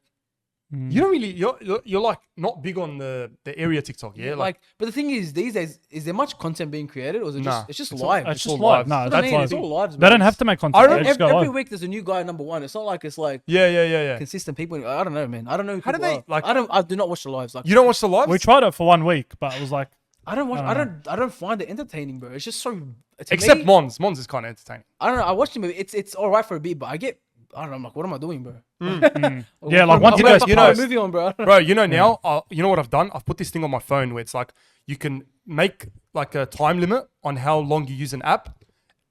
You don't really. You're like not big on the area TikTok, yeah? like, but the thing is, these days, is there much content being created, or is it Nah, just, it's just it's all- live? It's just all live. lives. No, That's what I that's mean, live. it's all lives. They man. don't have to make content. I They remember just go Every live. week there's a new guy number one. It's not like it's like Yeah. consistent people. I don't know, man. I don't know. Who How do people they, are. like- I do not watch the lives. Like, You don't watch the lives? We tried it for 1 week, but it was like, I don't watch. I I don't find it entertaining, bro. It's just so. To Except me, Mons. Mons is kind of entertaining. I don't know. I watched him. It's all right for a bit, but I get. I don't know. I'm like, what am I doing, bro? yeah, like once I'm you like, go put past, a movie on, bro. Bro, you know now, you know what I've done? I've put this thing on my phone where it's like you can make like a time limit on how long you use an app,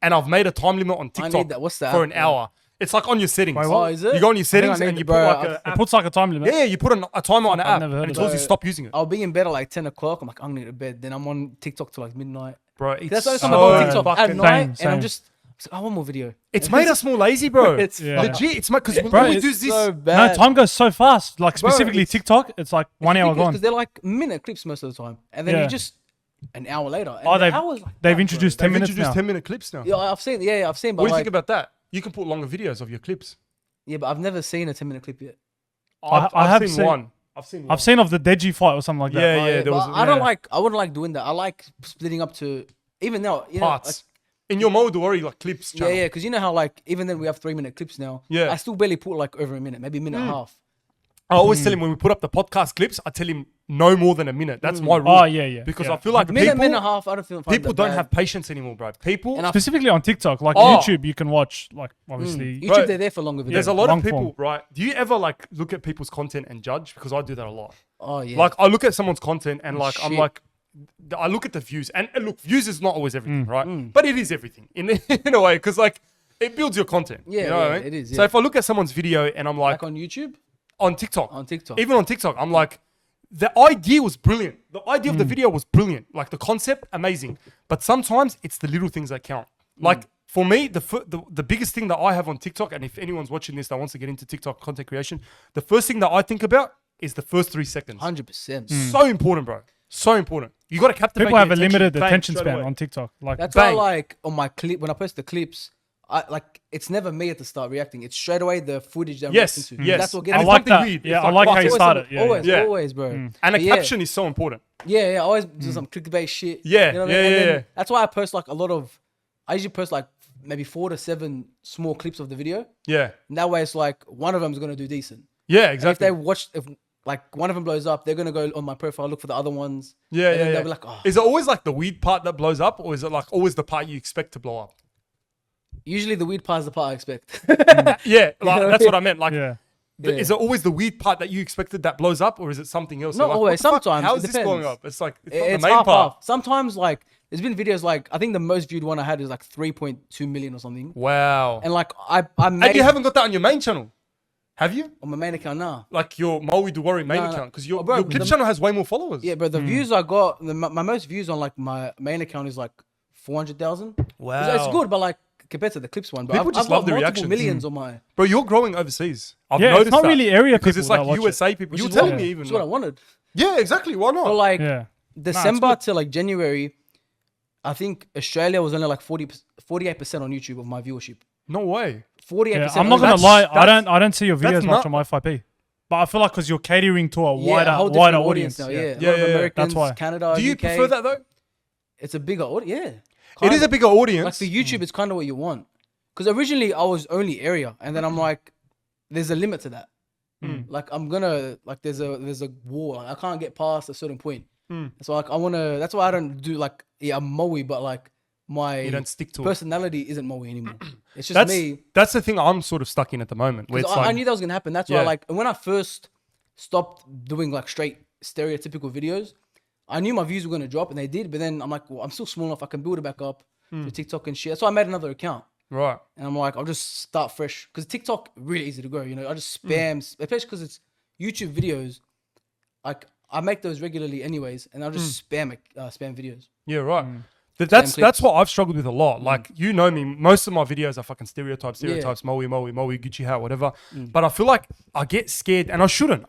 and I've made a time limit on I need TikTok that. What's the for app, an bro? hour. It's like on your settings. Wait, Oh, is it? You go on your settings I and need you it, put bro. like I've- a it app. puts like a time limit. Yeah, you put a timer on an I've app never and heard it of tells you it. stop using it. I'll be in bed at like 10 o'clock. I'm like, I'm gonna get to bed. Then I'm on TikTok till like midnight. Bro, it's That's the only so time I go on TikTok at fucking- night, Same, and I'm same. just, I want more video. It's made us more lazy, bro. It's Yeah. legit. It's because Bro, when we it's do this, so No, bad. time goes so fast. Like Bro, specifically it's- TikTok, it's like 1 hour gone. because they're like minute clips most of the time, and then Yeah. you just an hour later. And Oh, the they've hours like they've that, introduced bro. 10 they've minutes introduced now. 10-minute clips now. Yeah, I've seen. Yeah, I've seen. But What do you like, think about that? You can put longer videos of your clips. yeah, but I've never seen a 10-minute clip yet. I have seen- one. I've seen one. I've seen of the Deji fight or something like that. Yeah, Oh, yeah. There was but I don't yeah. like. I wouldn't like doing that. I like splitting up to even now. You know, parts. In your Moeyd Worry like clips like, channel. yeah, because you know how like even then we have 3-minute clips now. Yeah. I still barely put like over a minute, maybe a minute and a half. I always tell him when we put up the podcast clips, I tell him no more than a minute. That's my rule. Oh, yeah. Because yeah. I feel like minute people, and a half. I don't feel people don't have patience anymore, bro. People, And I- Specifically on TikTok, like Oh. YouTube, you can watch, like, obviously. YouTube, Bro, they're there for longer videos. there's a lot long of people, form. right? Do you ever like look at people's content and judge? Because I do that a lot. Oh yeah. Like I look at someone's content and like I'm Shit. like, I look at the views and look, views is not always everything, Mm. right? But it is everything in in a way because like it builds your content. Yeah, you know what I yeah, mean? it is, So yeah. if I look at someone's video and I'm like like on YouTube, on TikTok, even on TikTok, I'm like, the idea was brilliant. The idea Mm. of the video was brilliant. Like the concept, amazing. But sometimes it's the little things that count. Mm. Like for me, the biggest thing that I have on TikTok, and if anyone's watching this that wants to get into TikTok content creation, the first thing that I think about is the first 3 seconds. 100%. So important, bro. So important. You got to captivate. People have the a limited bang, attention straight span away. on TikTok. Like, That's why, Bang. like, on my clip, when I post the clips, it's never me at the start reacting. It's straight away the footage that I'm Yes, reacting to. yes. That's what And gets I me. it's like something that. weird. Yeah, It's I like, like how fuck, you it's started. Yeah, always, yeah. always, bro. And a But yeah, caption is so important. Yeah, I always do some clickbait shit. Yeah, you know what yeah, I mean? And yeah, then yeah. That's why I post like a lot of. I usually post like maybe 4 to 7 small clips of the video. Yeah, And that way, it's like one of them is gonna do decent. yeah, And if exactly. they watch, if like one of them blows up, they're gonna go on my profile look for the other ones. Yeah, and then yeah, they'll yeah. be like, oh. Is it always like the weird part that blows up, or is it like always the part you expect to blow up? Usually the weird part is the part I expect. Yeah, like, that's what I meant. Like, yeah. is it always the weird part that you expected that blows up, or is it something else? Not You're like, always, what the fuck? sometimes, How it is this blowing depends. up? It's like it's not It's the main part. half. Sometimes like there's been videos like I think the most viewed one I had is like 3.2 million or something. Wow. And like I made And you haven't got that on your main channel, have you? on my main account now. Like your MOEY DOWORRY main No, no. account, because your, Oh, bro, your clip the- channel has way more followers. Yeah, but the views I got, my most views on like my main account is like 400,000. Wow. It's good, but like compared to the clips one, but People I've just got love the multiple reactions. millions on my. Bro, you're growing overseas. I've Yeah, noticed it's not that. really area because people it's like that watch it. USA people. Which You were is telling what- me even. Which is what I like- wanted. Yeah, exactly. Why not? But like Yeah. December good. to like January, I think Australia was only like 48% on YouTube of my viewership. No way. 48%. Yeah, I'm not gonna That's- lie. that's- I don't see your that's videos much not- on my FYP, but I feel like because you're catering to a Yeah, wider a whole different audience. now. Yeah. Yeah, Yeah, a lot of yeah, yeah. Americans, That's why. Canada, Do you UK. prefer that though? It's a bigger audience. Yeah. It is a bigger audience. Like for YouTube, it's kind of what you want. Because originally I was only area, and then I'm like, there's a limit to that. Like I'm gonna like there's a wall. Like, I can't get past a certain point. So like I wanna. That's why I don't do like I'm Moeey, but like my You don't stick to it. personality isn't Moeey anymore. It's just That's me. that's the thing I'm sort of stuck in at the moment. Where it's 'Cause I like, knew that was gonna happen. That's why Yeah. like when I first stopped doing like straight stereotypical videos, I knew my views were gonna drop, and they did. But then I'm like, well, I'm still small enough. I can build it back up to TikTok and shit. So I made another account. right. And I'm like, I'll just start fresh because TikTok really easy to grow. You know, I just spam, especially because it's YouTube videos. Like I make those regularly anyways, and I'll just spam it, spam videos. Yeah, right. Same That's clips. what I've struggled with a lot. Like you know me, most of my videos are fucking stereotypes, Moeey, Gucci hat, whatever. But I feel like I get scared, and I shouldn't.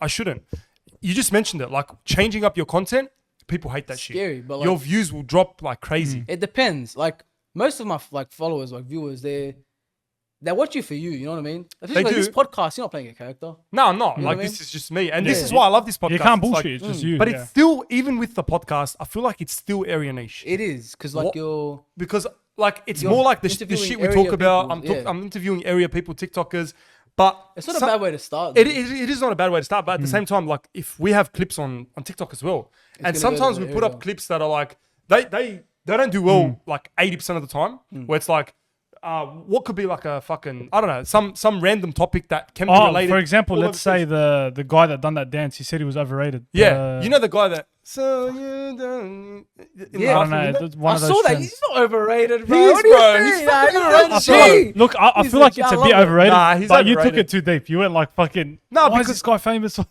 You just mentioned it, like changing up your content. People hate that Scary, shit. but Your like- views will drop like crazy. It depends. Like most of my like followers, like viewers, they watch you for you. You know what I mean? Especially like do. this podcast, you're not playing a character. No, I'm not. know Like what I this mean? is just me, and this Yeah. is why I love this podcast. You can't It's like- bullshit. It's just you. But yeah. it's still, even with the podcast, I feel like it's still area niche. It is because like What? you're Because like it's You're more like the interviewing shit we area talk about. people, yeah. I'm interviewing area people, TikTokers, but it's not a some- bad way to start. It though. is not a bad way to start, but at the same time, like if we have clips on TikTok as well, and gonna go to sometimes we the put up area. clips that are like they don't do well like 80% of the time, where it's like what could be like a fucking I don't know some random topic that can be Oh, related. for example, all let's over say the guy that done that dance. He said he was overrated. yeah, you know the guy that so you don't Yeah, I don't know. It's one I of those saw that. trends. He's not overrated, bro. He is, What do you bro. think? He's Nah, fucking he's overrated. a I feel like, G. look, I He's feel a like G. it's I a love bit it. overrated. Nah, he's but you took overrated. it too deep. You went like fucking. No, why is because- this guy famous? I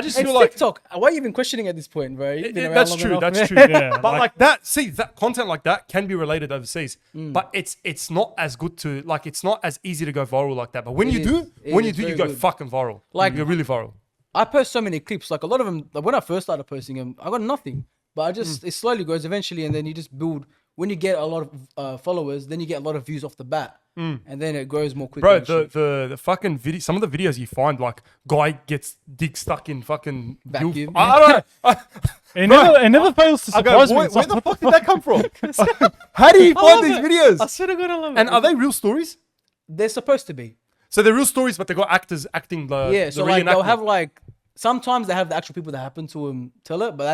just It's feel like TikTok. Why are you even questioning at this point, bro? You've been around that's long true. enough, That's man. true. Yeah, but like- like that, see that content like that can be related overseas, but it's not as good to like it's not as easy to go viral like that. But when It you is. do, It when you is do, you very go good. fucking viral. Like- you're really viral. I post so many clips. Like a lot of them, like when I first started posting them, I got nothing. But I just it slowly grows eventually, and then you just build. When you get a lot of followers, then you get a lot of views off the bat, and then it grows more quickly. Bro, and shit. the fucking video, some of the videos you find like guy gets dick stuck in fucking Vacuum. I don't know. It never fails to I go, surprise me. where It's like, the what fuck did that come from? How do you find these videos? I swear to God, I love it. And are they real stories? They're supposed to be. So they're real stories, but they got actors acting the Yeah, the so like they'll reenactment. have like sometimes they have the actual people that happen to tell it, but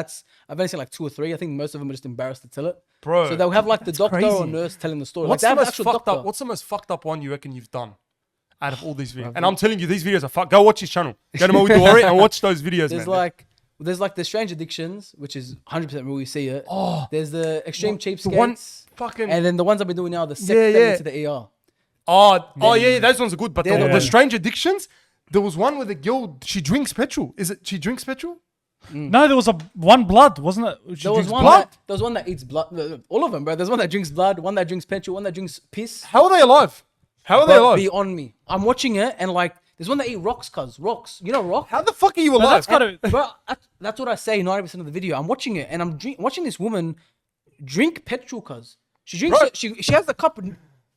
I've only seen like 2 or 3. I think most of them are just embarrassed to tell it. Bro, So they'll have like the doctor or crazy. nurse telling the story. what's like, the they have most actual fucked doctor. up? What's the most fucked up one you reckon you've done out of all these videos? And I'm telling you, these videos are fucked. Go watch his channel. Go to MOEY DOWORRY and watch those videos, There's like the strange addictions, which is 100% real. You see it. Oh, There's the extreme the cheapskates. one fucking. And then the ones I've been doing now, the sex Yeah, them yeah. into the ER. Yeah, those ones are good. But They're the, the the ones. strange addictions, there was one where the girl, she drinks petrol. Is it she drinks petrol? No, there was one blood, wasn't it? She There was drinks one. blood. There was one that eats blood. All of them, bro. There's one that drinks blood, one that drinks petrol, one that drinks piss. How are they alive? How are they Bro, alive? be on me. I'm watching it and like, there's one that eat rocks, rocks. You know rock? How the fuck are you But alive? that's gotta. Bro, that's what I say 90% of the video. I'm watching it and I'm watching this woman drink petrol, cuz. She drinks Bro. it. She has the cup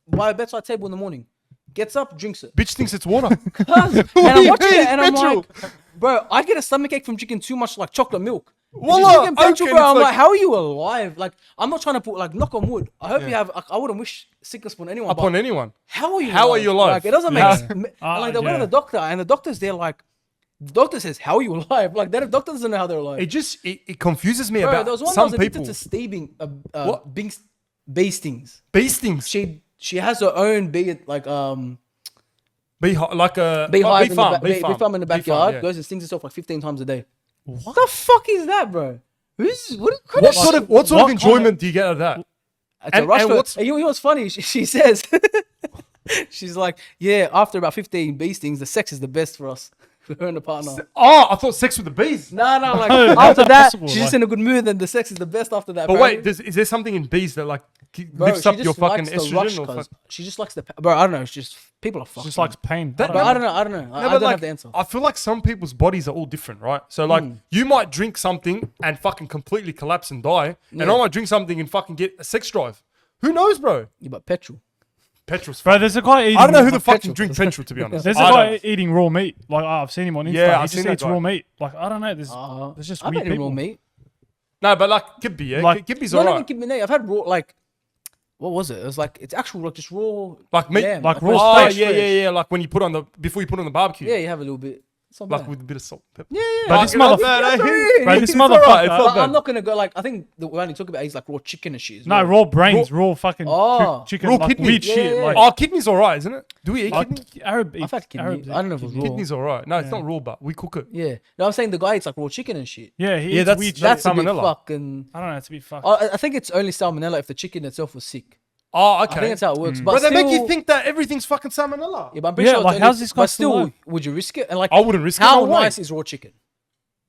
by her bedside table in the morning. Gets up, drinks it. Bitch thinks it's water. Cuz. And I'm watching mean, it and I'm petrol? like, bro, I get a stomachache from drinking too much like chocolate milk. If you're Wallah, drinking petrol, okay, bro, it's I'm like- like, how are you alive? Like, I'm not trying to put like knock on wood. I hope you have. I wouldn't wish sickness upon anyone. Upon but anyone. how are you? How are you alive? Like, it doesn't make Yeah. sense. And like they went to yeah. the doctor, and the doctor's there like, the doctor says, "How are you alive?" Like that doctor doesn't know how they're alive. It confuses me Bro, about there was one that some was addicted people. to stabbing, What? bee stings. Bee stings. She has her own bee like Like a beehive bee farm. bee farm in the Bee farm, backyard. yeah. Goes and stings itself like 15 times a day. What the fuck is that, bro? What What sort of what kind enjoyment do you get out of that? It's a And- rush and for- what's- and you know what's funny? She says, she's like, yeah, after about 15 bee stings, the sex is the best for us. Her and the partner. Oh, I thought sex with the bees. No, like No, after that's that, impossible, she's just like- in a good mood, and the sex is the best after that. But apparently. wait, is there something in bees that like Bro, lifts she up your just fucking likes the rush, estrogen? Or cuz. fuck? She just likes the bro. I don't know. It's just people are fucking. Just likes pain. That- Bro, I don't know. I No, don't but have the answer. I feel like some people's bodies are all different, right? So like you might drink something and fucking completely collapse and die, and I might drink something and fucking get a sex drive. Who knows, bro? Yeah, but petrol. Petrol's Bro, there's a guy eating. I don't know who the fuck petrol. can drink petrol, to be honest. There's a I guy don't. eating raw meat. Like I've seen him on Insta. Yeah, he I've seen just that eats guy. raw meat. Like I don't know. There's just I've weird had raw people. meat. No, but like kibbe, yeah, Like- kibbe's Not even alright. keep me name. I've had raw like. What was it? It was like it's actual like just raw. Like meat, lamb, like raw raw Oh steak. yeah. Like when you put on the before you put on the barbecue. Yeah, you have a little bit. It's not Like bad. with a bit of salt. Pepper. Yeah, But this motherfucker. Bro, this It's alright, motherfucker. it's not But bad. I'm not gonna go like I think the one you talk about is like raw chicken and shit. as No, well. raw brains, raw fucking Oh. chicken, Raw like kidney. weird Yeah, shit. yeah, Like, Oh, kidney's alright, isn't it? Do we eat like kidney? Arab. I've had kidney. Arab I don't know if it was raw. Kidney's alright. No, it's not raw, but we cook it. Yeah. No, I'm saying the guy eats like raw chicken and shit. Yeah, he Yeah, eats that's- weird shit. That's a bit salmonella. fucking. I don't know. It's a bit fucked. I think it's only salmonella if the chicken itself was sick. Oh, okay. I think that's how it works. But But they make you still- think that everything's fucking salmonella. Yeah, but I'm pretty Yeah, sure. it's like, only- how's this guy But still still, alive? would you risk it? And like, I wouldn't risk it. how No way. nice is raw chicken?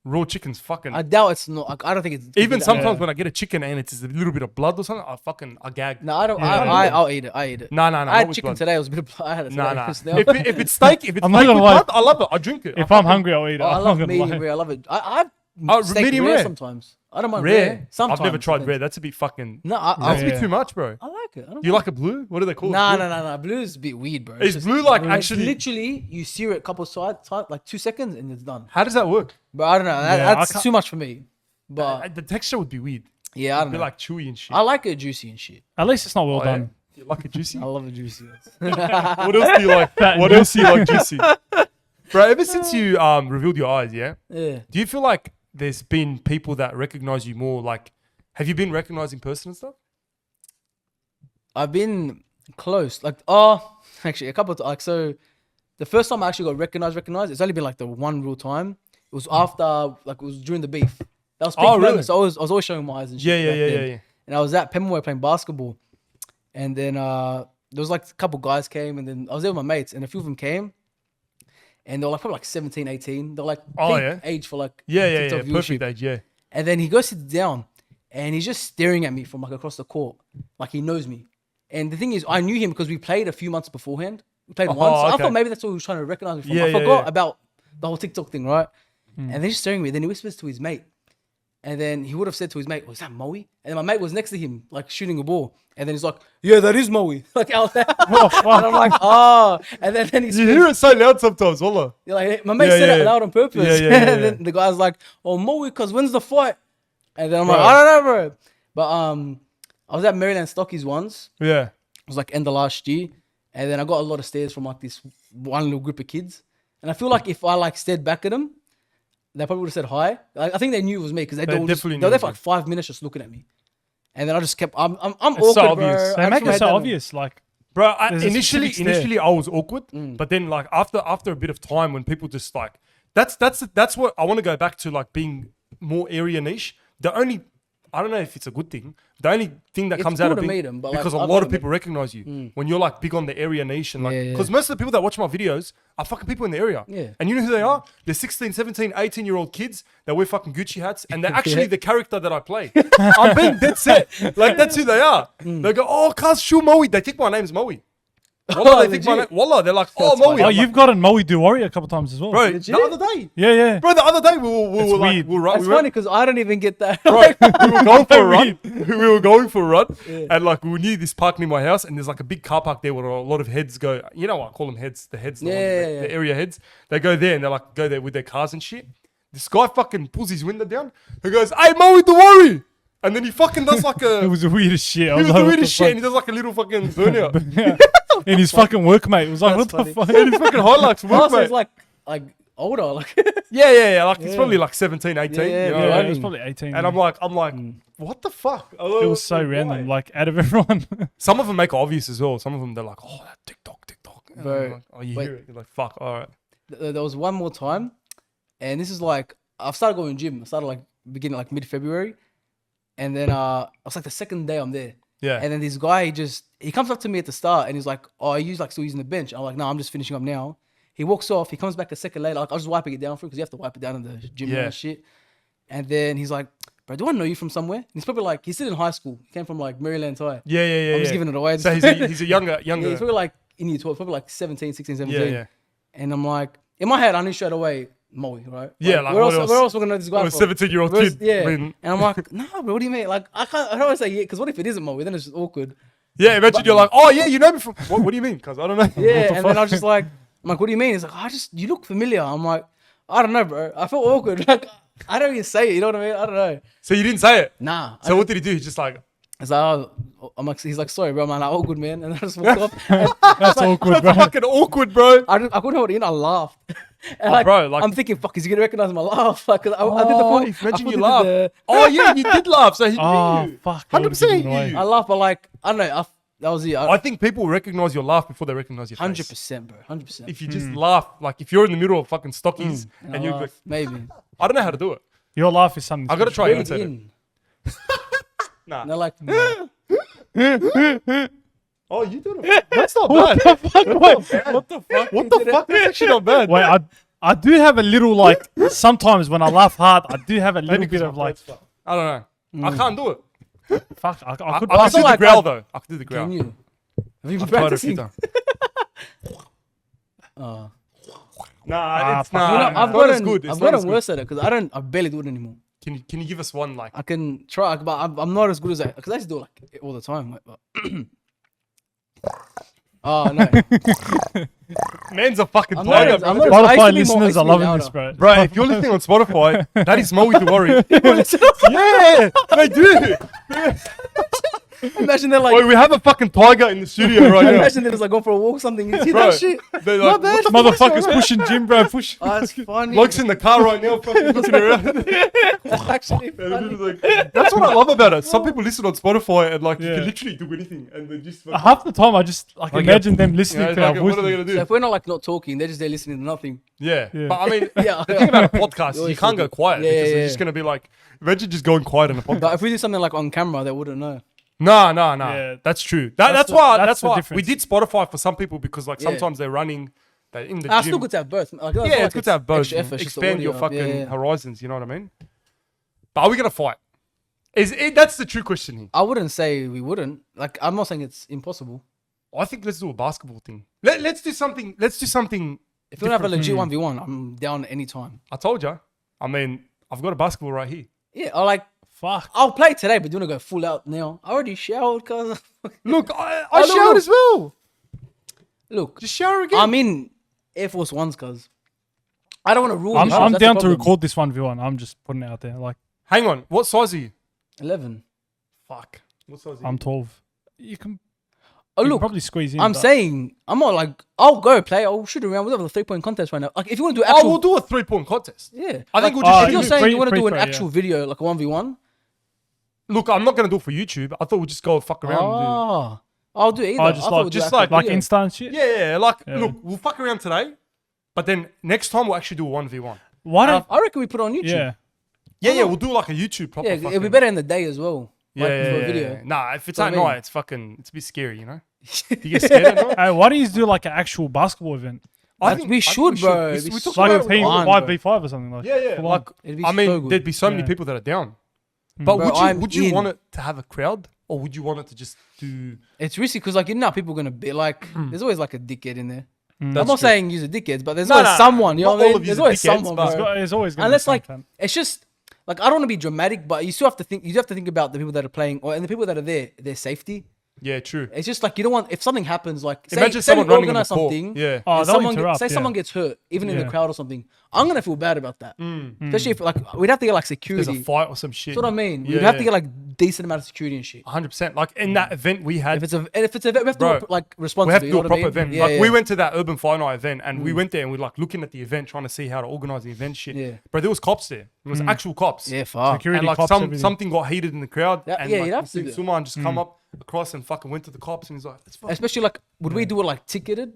Raw chicken's fucking. I doubt it's not. Like, I don't think it's Even that sometimes bad. when I get a chicken and it's a little bit of blood or something, I gag. No, I don't. Yeah. I'll eat it. I eat it. No, I had not with chicken blood. today. It was a bit of blood. I had it No, today. no. Just now. If it's steak, if it's I'm steak not with gonna lie. blood, I love it. I drink it. If I'm hungry, I'll eat it. Oh, I I'm love not gonna lie. medium rare. I love it. I Oh, steak medium rare rare? sometimes. I don't mind Rare. rare. Sometimes I've never tried depends. rare. That's a bit fucking. No, That's a Yeah. bit too much, bro. I like it. I don't You mind. like a blue? What do they call it? Nah, Blue? no. Blue's a bit weird, bro. Is just- blue like it's actually? literally you sear it a couple sides, like 2 seconds, and it's done. How does that work? But I don't know. Yeah, I That's can't- too much for me. But The texture would be weird. yeah, I It'd don't be know. like chewy and shit. I like it juicy and shit. At least it's not well Oh, yeah? done. You like it juicy? I love it juicy. What else do you like? What else do you like juicy? Bro, ever since you revealed your eyes, yeah? Yeah. Do you feel like there's been people that recognize you more? Like, have you been recognizing person and stuff? I've been close. Like, actually, a couple of like so. The first time I actually got recognized, it's only been like the one real time. It was after, like, it was during the beef. That was peak Oh, really? moment, So I was always showing my eyes and shit. Yeah. back then. And I was at Pemmoy playing basketball, and then there was like a couple guys came, and then I was there with my mates, and a few of them came, and they were like probably like 17, 18. They're like Oh, peak yeah? age for like Yeah. TikTok viewership. Perfect age, yeah. And then he goes sit down, and he's just staring at me from like across the court, like he knows me. And the thing is, I knew him because we played a few months beforehand. We played once. So I okay. thought maybe that's what he was trying to recognize me from. Yeah, I yeah, forgot yeah. about the whole TikTok thing, right? And then he's staring at me. Then he whispers to his mate. And then he would have said to his mate, "Oh, is that Moeydw?" And then my mate was next to him, like shooting a ball. And then he's like, "Yeah, that is Moeydw." Like out there. Oh, fuck. And I'm like, "Oh." And then he's You hear it so loud sometimes, wallah. like, my mate Yeah, said yeah, it yeah. loud on purpose. Yeah, yeah, And then the guy's like, "Oh, Moeydw, because when's the fight?" And then I'm like, Bro. "I don't know, bro." But I was at Maryland Stockies once. Yeah. It was like end of last year, and then I got a lot of stares from like this one little group of kids. And I feel like if I like stared back at them, they probably would have said hi. Like, I think they knew it was me because they were definitely there knew for it like 5 minutes just looking at me, and then I just kept. I'm It's awkward, so bro. obvious. They I make just it so made that- obvious. Like, Bro, There's a initially specific stare. I was awkward, but then like after a bit of time, when people just like that's what I want to go back to, like being more area niche. I don't know if it's a good thing. The only thing that It's comes cool out of to being, meet 'em, but, like, because a I've lot never of people recognize you when you're like big on the area niche and like Yeah, yeah. because most of the people that watch my videos are fucking people in the area. Yeah. And you know who they are? They're 16, 17, 18-year-old kids that wear fucking Gucci hats and they're actually Yeah. the character that I play. I'm being dead set. Like that's who they are. They go, oh, cuz Shu Moeyd. They think my name's Moeyd. Wallah, they think my name. Legit? Wallah, they're like, oh, That's Moeyd. funny. oh, I'm you've gotten MOEY DOWORRY a couple times as well. bro, Legit? the other day. Yeah, yeah. Bro, the other day we were It's like, weird. That's funny because I don't even get that. Bro, we were going for a run. We were going for a run, and like we were near this park near my house, and there's like a big car park there where a lot of heads go. You know what I call them heads? The heads, the area heads. They go there and they like go there with their cars and shit. This guy fucking pulls his window down. He goes, "Hey, MOEY DOWORRY," and then he fucking does like It a. was the weirdest shit. I He was like, the what weirdest shit, and fuck? he does like a little fucking burnout. Yeah. And his fucking workmate was like, That's what the funny. fuck? And his fucking highlights work, Also, mate. it's like older. Like Yeah. Like it's Yeah. probably like 17, 18. Yeah, you know yeah, what I Yeah, mean? it was probably 18. And I'm like, what the fuck? it was so random. Like, out of everyone. Some of them make it obvious as well. Some of them they're like, oh, that TikTok. And Bro, I'm like, oh, you wait. hear it? You're like, fuck. All right. there was one more time, and this is like I've started going to gym. I started like beginning like mid-February, and then it was like the second day I'm there. Yeah. And then this guy he comes up to me at the start and he's like, "Oh, are you like still using the bench?" I'm like, "No, I'm just finishing up now." He walks off. He comes back a second later. Like, I was just wiping it down for him because you have to wipe it down in the gym Yeah. and shit. And then he's like, "Bro, do I know you from somewhere?" And he's probably like, he's still in high school. He came from like Maryland High. Yeah. I'm just giving it away. So he's a younger. Yeah, he's probably like in year 12, probably like 17, 16, 17. Yeah. And I'm like, in my head, I knew straight away, Moeyd, right? Yeah, like, where what else? else? Where else we're gonna know this guy? I'm a from? 17-year-old Where's- kid. Yeah. I mean- And I'm like, nah, bro, what do you mean? Like, I don't want to say yeah, because what if it isn't Moeyd? Then it's just awkward. Yeah, imagine you're like, oh yeah, you know me from. What do you mean? Because I don't know. Yeah, and then I was just like, I'm like, what do you mean? He's like, you look familiar. I'm like, I don't know, bro. I felt awkward. Like, I don't even say it. You know what I mean? I don't know. So you didn't say it. Nah. So what did he do? He's just like, It's like, I'm like, he's like, sorry, bro, man. Like, all good, man. And I just walked off. And That's awkward, bro. fucking awkward, bro. I couldn't hold it in. I laughed. And bro, like- I'm thinking, fuck, is he gonna recognize my laugh? Like, 'cause I did the Oh, full. imagine I you did laugh. the- Oh yeah, you did laugh. So he Oh, knew you. fuck. 100% you. I laughed, but like, I don't know. That was it. I think people recognize your laugh before they recognize your face. 100%, bro. 100%. If you just laugh, like if you're in the middle of fucking stockies and you, laugh, maybe. I don't know how to do it. Your laugh is something. I gotta special. try Breathe imitate it. in. Nah. And they're like, Oh, you did it. That's not bad. What the fuck? Wait, what the fuck? What the fuck? That's actually not bad. Wait, I do have a little like sometimes when I laugh hard, I do have a little Maybe bit 'cause of my like throat's fucked. I don't know. I can't do it. fuck. I I could can pass do it. the like growl I- though. I can do the growl. can you? Have you been I've tried it a few practicing? times. Oh. Nah, it's fuck. nah. You know, it's I've not as gotten, good. It's I've not as gotten good. worse at it because I barely do it anymore. Can you give us one like? I can try, but I'm not as good as that because I used to do it like all the time. Like, but oh no, Man's a fucking I'm not tiger. as- I'm bro. not as- I used Spotify to be more- I listeners used are to be loving louder. this, bro. Bro, if you're listening on Spotify, that is MOEY DOWORRY. Yeah, they do. imagine they're like, Wait, we have a fucking tiger in the studio right now. imagine they're just like going for a walk or something. You see Bro, that shit? they're My like, bad. what the fuck? Motherfuckers pushing Jim, bro. Push. Oh, that's funny. Bloke's in the car right now, fucking looking around. That's actually And funny. it's like- that's what I love about it. Some people listen on Spotify and like you Yeah. can literally do anything, and they just. Half the time, I just like imagine them listening Yeah, it's to our like, what are they voices. gonna So if do? we're not like not talking, they're just there listening to nothing. Yeah. Yeah. But I mean, Yeah. the thing about a podcast, You you always can't feel go good. quiet Yeah, because yeah, it's just gonna be like, imagine just going quiet in a podcast. But if we do something like on camera, they wouldn't know. No. Yeah. That's true. That's That's the- why. that's That's the why difference. we did Spotify for some people because like Yeah. sometimes they're running, they're in the Ah, gym. still good to have both. Like, Yeah, it's good to have both. extra effort, it's just the Expand your audio. fucking Yeah, yeah. horizons. You know what I mean? But are we gonna fight? That's the true question here. I wouldn't say we wouldn't. Like, I'm not saying it's impossible. I think let's do a basketball thing. Let's do something. Let's do something. If you want to have a legit 1v1, I'm down any time. I told you. I mean, I've got a basketball right here. Yeah, or like, Fuck. I'll play today, but do you want to go full out now? I already showered, cuz. Look, I look, showered look. as well. Look, Just shower again. I'm in Air Force Ones, cuz. I don't want to rule I'm the shows, that's the down to problem. record this 1v1. I'm just putting it out there. Like, Hang on. What size are you? 11. Fuck. What size are you? I'm 12. You can. Oh, You can look, probably squeeze in. I'm but- saying, I'm not like, I'll go play, I'll shoot around. We have a 3-point contest right now. Like, if you want to do Oh, actual, we'll do a 3-point contest. yeah. I think Like, we'll just if you're shoot. saying you want to do an free throw, actual video, like a 1v1, Look, I'm not gonna do it for YouTube. I thought we'd just go fuck around. oh, I'll do either. Oh, I just thought like we'd do just actual like video. Insta and shit. And yeah, like Yeah. look, we'll fuck around today, but then next time we'll actually do a 1v1. Why don't? I reckon we put it on YouTube. Yeah. Yeah, we'll do like a YouTube proper. Yeah, it'll be fucking- better in the day as well. Yeah, Like, yeah, for a yeah, video. yeah. Nah, if it's What at I mean. night, it's a bit scary, you know. Do you get scared at night? Hey, why don't you do like an actual basketball event? We should, bro. We It'd be talked so Like about a it team with fun, Arn. 5v5 or something like. Yeah, yeah. full Like, on. It'd be I mean, so good. there'd be so many Yeah. people that are down. But Bro, I'm would you in. want it to have a crowd, or would you want it to just do? It's risky because, like, you know, how people are gonna be like, there's always like a dickhead in there. I'm That's not true. saying use a dickheads, but there's No, always no, someone. You know not what I all mean? of you There's are always dickheads, someone, but- bro. There's always gonna Unless be like content. it's just like I don't want to be dramatic, but you still have to think. You do have to think about the people that are playing, and the people that are there, their safety. Yeah, true. It's just like you don't want if something happens, like Imagine say someone we running in the organize court. something, Yeah. Oh, and they'll someone interrupt, say yeah. someone gets hurt, even in the Yeah. crowd or something. I'm gonna feel bad about that, especially if like we'd have to get like There's security. a fight or some shit. That's what I mean. Yeah, We'd have to yeah. get like decent amount of security and shit. 100%. Like in that event we had, If it's a event, we have to Bro, do it, like we have responsibly. to You do know a what I proper mean? event. Yeah, Like yeah. we went to that Urban Fire Night event, and we went there and we're like looking at the event, trying to see how to organize the event shit. Yeah. But there was cops there. There was actual cops. Yeah, fuck. Security And like cops, everything. something got heated in the crowd. Yeah, and yeah, like you'd have to do that. Suman just come up across and fucking went to the cops, and he's like, "It's fucking." Especially like, would we do it like ticketed?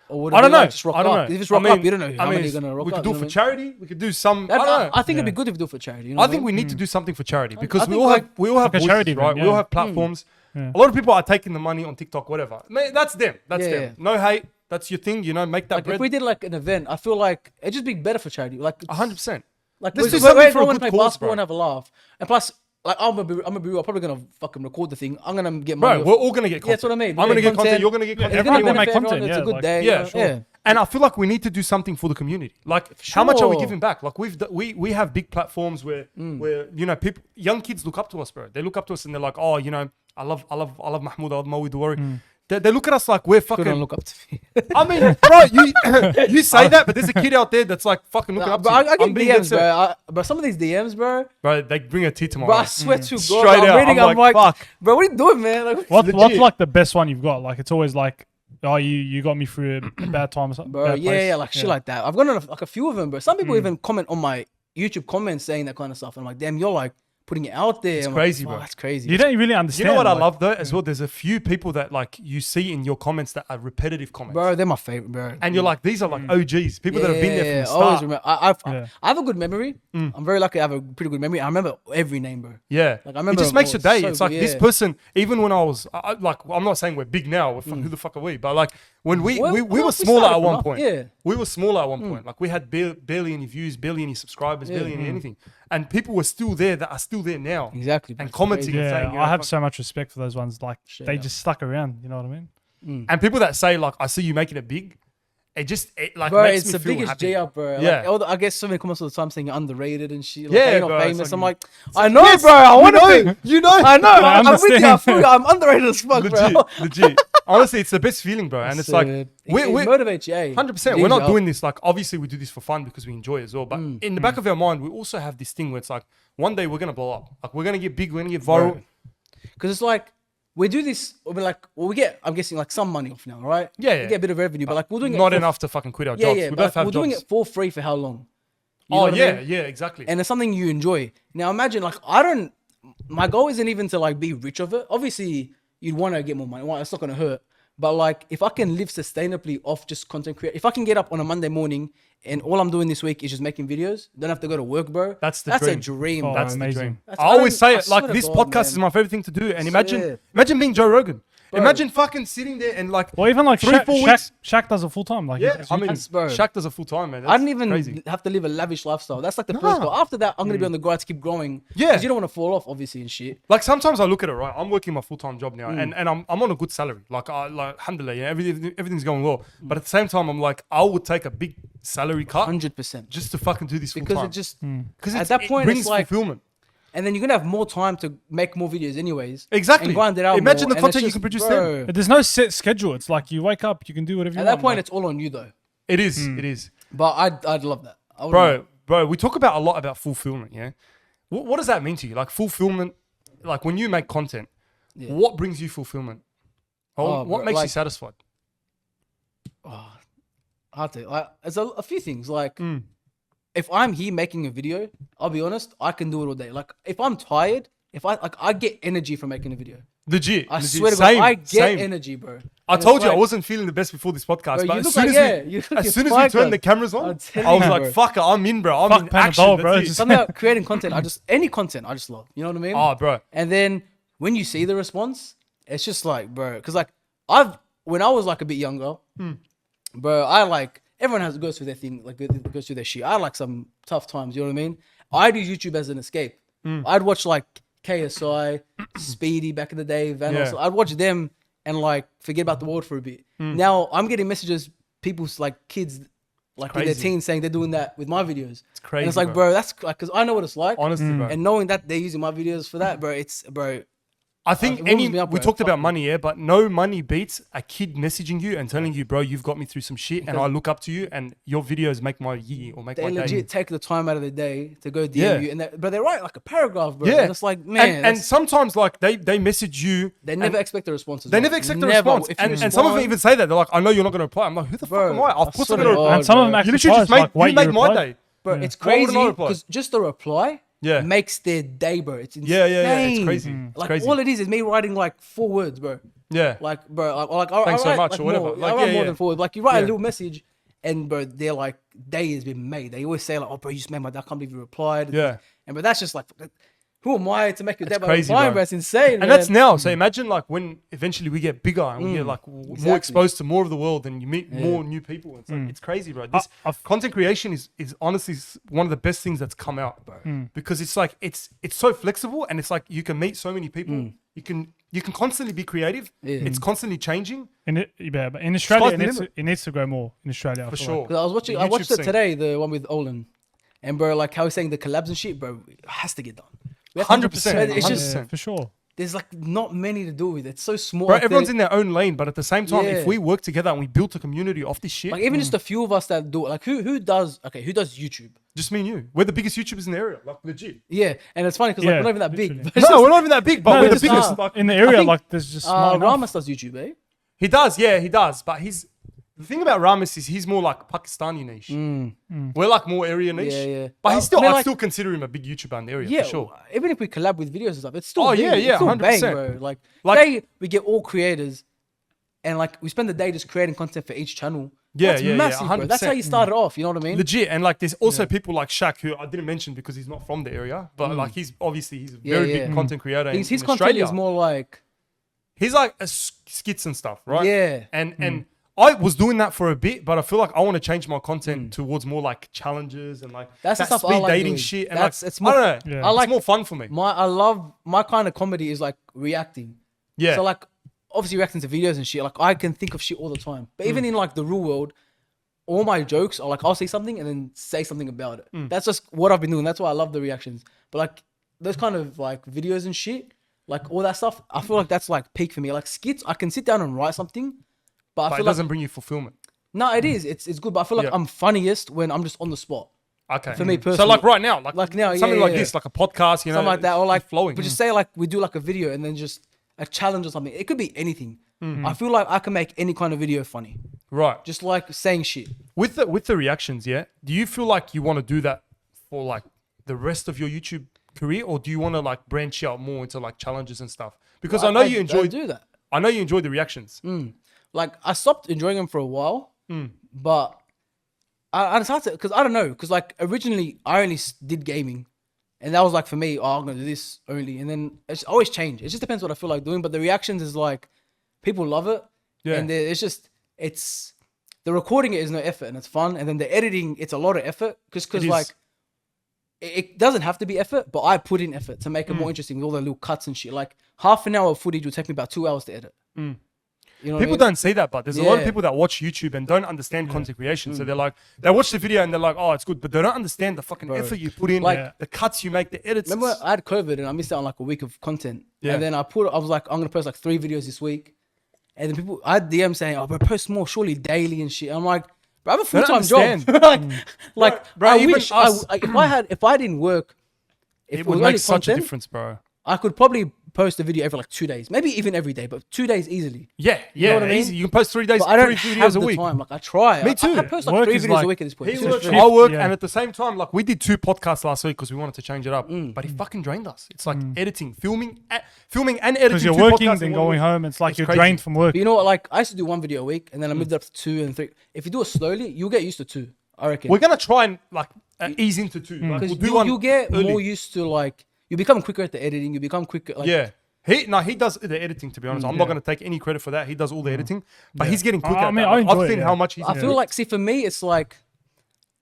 Or would it I don't be, know. Like, just rock I don't up? know. If it's rock up, you don't know how many it's- are gonna rock we up. could do you it know for what charity. We could do some. I I don't mean? know. I think it'd be good if we do it for charity. You know I what think we mean? need to do something for charity because we think all like- have Like a voices, charity right? event, We all yeah. have platforms. Yeah. A lot of people are taking the money on TikTok, whatever. Man, that's them. That's Yeah, them. yeah. No hate. That's your thing. You know, make that Like bread. if we did like an event, I feel like it'd just be better for charity. Like 100%. Like Let's we're do something for a going to good play cause, basketball bro. and have a laugh. And plus, like I'm gonna be real. I'm probably gonna fucking record the thing. I'm gonna get Bro, money. we're all gonna get content. Yeah, that's what I mean. I'm gonna get content. You're gonna get content. It's everyone gonna will make benefit everyone. content, It's a yeah, good like- day. Yeah, you know? sure. Yeah. And I feel like we need to do something for the community. Like, how much are we Sure. giving back? Like, we have big platforms where you know people, young kids look up to us, bro. They look up to us and they're like, oh, you know, I love Mahmoud, I love MOEY DOWORRY. They look at us like we're People don't fucking. look up to me. I mean, bro, you say that, but there's a kid out there that's like fucking looking up to But you. I get I'm being dead DMs, serious. bro. But some of these DMs, bro. Bro, they bring a tear to my Bro, I eye. swear to God, Straight I'm out, reading. I'm I'm like, like, fuck. bro, what are you doing, man? Like, What's legit. like the best one you've got? Like it's always like, oh, you got me through a bad time or something. bro, bad place. yeah, like shit like that. I've gotten like a few of them, bro. Some people even comment on my YouTube comments saying that kind of stuff. And I'm like, damn, you're like putting it out there. I'm crazy, like, bro. That's crazy. You don't really You understand. know what I like- love though as well? There's a few people that like you see in your comments that are repetitive comments. Bro, they're my favorite, bro. And you're like, these are like OGs, people that have been there from the always start. remember. Yeah. I have a good memory. I'm very lucky. I have a pretty good memory. I remember every name, bro. Yeah, Like, I remember it just makes your it was day. so It's like good, this yeah. person. Even when I was like, I'm not saying we're big now. We're who the fuck are we? But like when we Well, were we smaller started at one from point. nothing, yeah. We were smaller at one point. Like we had barely any views, barely any subscribers, barely any anything. And people were still there that are still there now. Exactly. bro. And It's commenting crazy. and saying, Yeah, you know, I have fuck- so much respect for those ones. Like they up. just stuck around. You know what I mean? And people that say like, I see you making it big. It like Bro, makes it's me the feel biggest happy. J up, bro. Yeah. Like, I guess so many comments all the time saying you're underrated and shit. Like, Yeah, you're not bro, it's famous. like- I'm like, I know, Yes, bro. I want you to know, be. you know. I know. I'm with you. I understand. feel you. I'm underrated as fuck, Legit, bro. legit. Honestly, it's the best feeling, bro. And it's like it we're motivates you. Eh? 100%. We're not doing this like obviously we do this for fun because we enjoy it as well. But in the back of our mind, we also have this thing where it's like one day we're gonna blow up. Like we're gonna get big. We're gonna get viral. Right. Because it's like we do this. We're like, well, we get. I'm guessing like some money off now, right? Yeah, We yeah. get a bit of revenue, but like we're doing it Not for- enough to fucking quit our Yeah, jobs. yeah. We But both like, have we're doing jobs. it for free for how long? You know Oh what I yeah, mean? yeah, exactly. And it's something you enjoy. Now imagine like I don't. My goal isn't even to like be rich of it. Obviously, you'd want to get more money. Well, it's not gonna hurt. But like, if I can live sustainably off just content create, if I can get up on a Monday morning and all I'm doing this week is just making videos, don't have to go to work, bro. That's the a dream. dream. Oh, bro. That's the amazing. dream. That's- I always say I it like swear to this God, podcast man. is my favorite thing to do. And Swear. imagine being Joe Rogan. Imagine fucking sitting there and like Well, even like 3-4 weeks. Shaq does it full time. Like Yeah, it's I mean, That's- bro. Shaq does a full time, man. I didn't That's even crazy. have to live a lavish lifestyle. That's like the Nah. first goal. After that, I'm gonna be on the grind to keep growing. Yeah. 'Cause you don't want to fall off, obviously, and shit. Like sometimes I look at it, right? I'm working my full time job now, and I'm on a good salary. Like alhamdulillah, yeah, everything's going well. But at the same time, I'm like, I would take a big salary cut 100%. just to fucking do this full Because time. it just Because at that point, it brings it's like, fulfillment. and then you're gonna have more time to make more videos, anyways. Exactly. And grind it out. Imagine more, the and it's content you just, can produce bro, then. But there's no set schedule. It's like you wake up, you can do whatever you At want. that point, like- it's all on you, though. It is. It is. But I'd love that. I would Bro, we talk about a lot about fulfillment, yeah? What does that mean to you? Like fulfillment, like when you make content, what brings you fulfillment? What bro, makes you like- satisfied? Hard to like. There's a few things like. Mm. If I'm here making a video, I'll be honest, I can do it all day. Like if I'm tired, I get energy from making a video. Legit. I legit. swear to Same, God, I get same. energy, bro. I And told it's you I like- wasn't feeling the best before this podcast, Bro, but you as look soon like- as yeah, we, you look as your soon as we fire turned the guns. cameras I'm on, telling I was you, like, bro. "Fuck it, I'm in, bro. I'm Fuck in Panadol, action, bro. that's it." Just- Something about creating content, any content, I just love. You know what I mean? Oh, bro. And then when you see the response, it's just like, bro, because like when I was like a bit younger, bro, I like everyone goes through their thing, like goes through their shit. I had like some tough times. You know what I mean? I'd use YouTube as an escape. I'd watch like KSI, Speedy back in the day, Van. Yeah. I'd watch them and like forget about the world for a bit. Now I'm getting messages, people's like kids, like in their crazy. teens saying they're doing that with my videos. It's crazy, And it's like, bro. bro, that's like because I know what it's like. Honestly, bro. And knowing that they're using my videos for that, bro, it's bro. I think it warms me up, we bro. talked Fuck about me. money, yeah, but no money beats a kid messaging you and telling you, bro, you've got me through some shit, and I look up to you, and your videos make my year or make They my day. legit take the time out of their day to go DM Yeah. you, and but they write like a paragraph, bro. Yeah, And it's like, man, and that's- sometimes like they message you, they never expect a response. As they well. never expect a Never. response, If you and some of them respond- even say that they're like, I know you're not going to reply. I'm like, who the Bro, fuck am I? Of I course swear I'm to going to God, reply. And some of them bro. actually You literally just like, wait, you make you my reply? day. Bro, it's Why would I crazy not reply? because just the reply Yeah. makes their day, bro. It's insane. Yeah, it's crazy. It's Like crazy. all it is me writing like 4 words, bro. Yeah. Like, bro, like I Thanks so write, much like, or whatever. More, Like, I write yeah, more yeah. than 4 words. Like you write a Yeah. little message, and bro, they're like, day has been made. They always say like, oh, bro, you just made my day. I can't believe you replied. Yeah. And but that's just like, who am I to make your day That's by crazy, replying, bro. bro? It's insane, And man. that's now. So imagine like when eventually we get bigger and we get like more Exactly. exposed to more of the world and you meet more new people. It's like it's crazy, bro. This content creation is honestly one of the best things that's come out, bro. Because it's like it's so flexible and it's like you can meet so many people. You can constantly be creative. Yeah. It's constantly changing. Yeah, but in Australia, Sky's the limit. it needs to grow more in Australia. I For feel sure. like. 'Cause I was watching, The I watched YouTube it scene. today, the one with Olin, and bro, like how he's saying the collabs and shit, bro, it has to get done. We have to- 100%. It's just Yeah, for sure. there's like not many to do with it. It's so small. Bro, like, everyone's in their own lane, but at the same time, Yeah. if we work together and we build a community off this shit, like even just a few of us that do it. Like who does YouTube? just me and you, we're the biggest YouTubers in the area, like legit. Yeah, and it's funny because Yeah, like we're not even that big. literally. But it's No, we're not even that big, but No, we're the just, biggest. nah. Like, in the I area, think, like there's just not enough. Ramas does YouTube, eh? he does, yeah, he does. But the thing about Ramis is he's more like Pakistani niche. We're like more area niche. Yeah. But I I'd mean, still consider him a big YouTuber in the area Yeah, for sure. even if we collab with videos and stuff, it's still Oh, big. yeah, It's yeah, still 100%. bang, bro. Like say we get all creators, and like we spend the day just creating content for each channel. Yeah, That's yeah, massive, bro. That's how 100%. you started off. You know what I mean? Legit, and like there's also people like Shaq who I didn't mention because he's not from the area, but like he's a very big content creator. His in content Australia. is more like He's like skits and stuff, right? Yeah. And I was doing that for a bit, but I feel like I want to change my content towards more like challenges and like That's the that stuff I speed like dating doing. shit. And That's- like, it's more- I don't know. Yeah. I like it's more fun for me. I love my kind of comedy is like reacting. Yeah. So like obviously reacting to videos and shit. Like I can think of shit all the time. But even in like the real world, all my jokes are like I'll say something and then say something about it. That's just what I've been doing. That's why I love the reactions. But like those kind of like videos and shit, like all that stuff, I feel like that's like peak for me. Like skits, I can sit down and write something, but I but feel it like doesn't bring you fulfillment. no, it is. It's good, but I feel like Yeah. I'm funniest when I'm just on the spot. Okay. For me So personally- like right now, Like now, yeah, something yeah, like yeah. this, like a podcast, you know, Something like that, or it's like flowing. But just say like we do like a video and then just a challenge or something. It could be anything. I feel like I can make any kind of video funny. Right. Just like saying shit. With the reactions, yeah. Do you feel like you want to do that for like the rest of your YouTube career, or do you want to like branch out more into like challenges and stuff? Because I know you I enjoy. do that. I know you enjoy the reactions. Like I stopped enjoying them for a while, but I started because I don't know because like originally I only did gaming, and that was like for me. Oh, I'm gonna do this only, and then it's always change. It just depends what I feel like doing. But the reactions is like people love it, Yeah. and it's the recording it is no effort and it's fun, and then the editing it's a lot of effort because It is. like it doesn't have to be effort, but I put in effort to make it more interesting with all the little cuts and shit. Like half an hour of footage will take me about 2 hours to edit. You know what I People mean? don't say that, but there's a lot of Yeah. people that watch YouTube and don't understand content creation. So they're like, they watch the video and they're like, oh, it's good, but they don't understand the fucking effort you put in, Like- the cuts you make, the edits. Remember, I had COVID and I missed out on like a week of content. Yeah. And then I was like, I'm gonna post like 3 videos this week. And then I had DM saying, oh, bro, post more, surely daily and shit. I'm like, bro, I have a They don't full-time job. understand. Bro, I even wish us- if I didn't work, if it it would was make only such a content, difference, bro. I could probably post a video every like 2 days, maybe even every day, but 2 days easily. Yeah, know what I mean? easy. You can post 3 days, But I don't 3 have videos a the week. time. Like I try. Me too. I post like Work 3 is videos like- a week at this point. He Seriously. works, shift, I work, yeah. and at the same time, like we did 2 podcasts last week because we wanted to change it up. But he fucking drained us. It's like editing, filming and editing. Because you're 2 working, podcasts then in 1 going week. home. It's like It's you're crazy. drained from work. But you know what? Like I used to do 1 video a week, and then I moved it up to 2 and 3. If you do it slowly, you'll get used to 2. I reckon. We're gonna try and like ease into 2. Like, Because we'll do one you get early. more used to like you become quicker at the editing. You become quicker. Like, Yeah. He does the editing, to be honest. I'm not going to take any credit for that. He does all the editing, but he's getting quicker. I at mean, that. I Like, enjoy I've it, seen yeah. how much he's I feel like, see, for me, it's like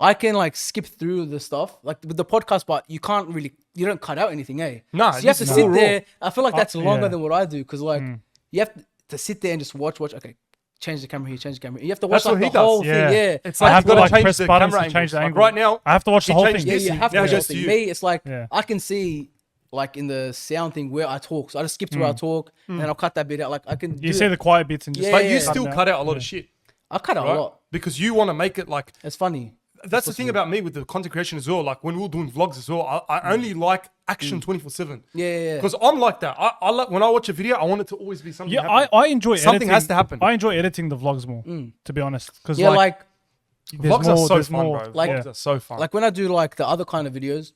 I can like skip through the stuff, like with the podcast, but you can't really, you don't cut out anything, eh? Nah, so you have this to is sit all raw. there. I feel like that's longer yeah. than what I do because like you have to sit there and just watch. Okay, change the camera here, change the camera. You have to watch That's what like he the whole does. thing. Yeah, It's I like have you've to got like to change press the buttons camera to change the angles. angle. Like right now, I have to watch the he whole changed thing. yeah, this. you have to Now watch the whole just thing. you. Me, it's like Yeah. I can see like in the sound thing where I talk, so I just skip to where I talk and I'll cut that bit out. Like I can. You do see it. the quiet bits and just. Yeah, But yeah, you yeah. still cut out a lot of shit, I cut out right? a lot. Because you want to make it like. It's funny. That's the thing about me with the content creation as well. Like when we were doing vlogs as well, I only like action 24/7. Yeah. Because I'm like that. I like when I watch a video, I want it to always be something. Yeah, happening. I enjoy Something editing. has to happen. I enjoy editing the vlogs more, to be honest. Because Yeah, like there's Vlogs are so there's fun, more. bro. Like- Vlogs are so fun. when I do like the other kind of videos,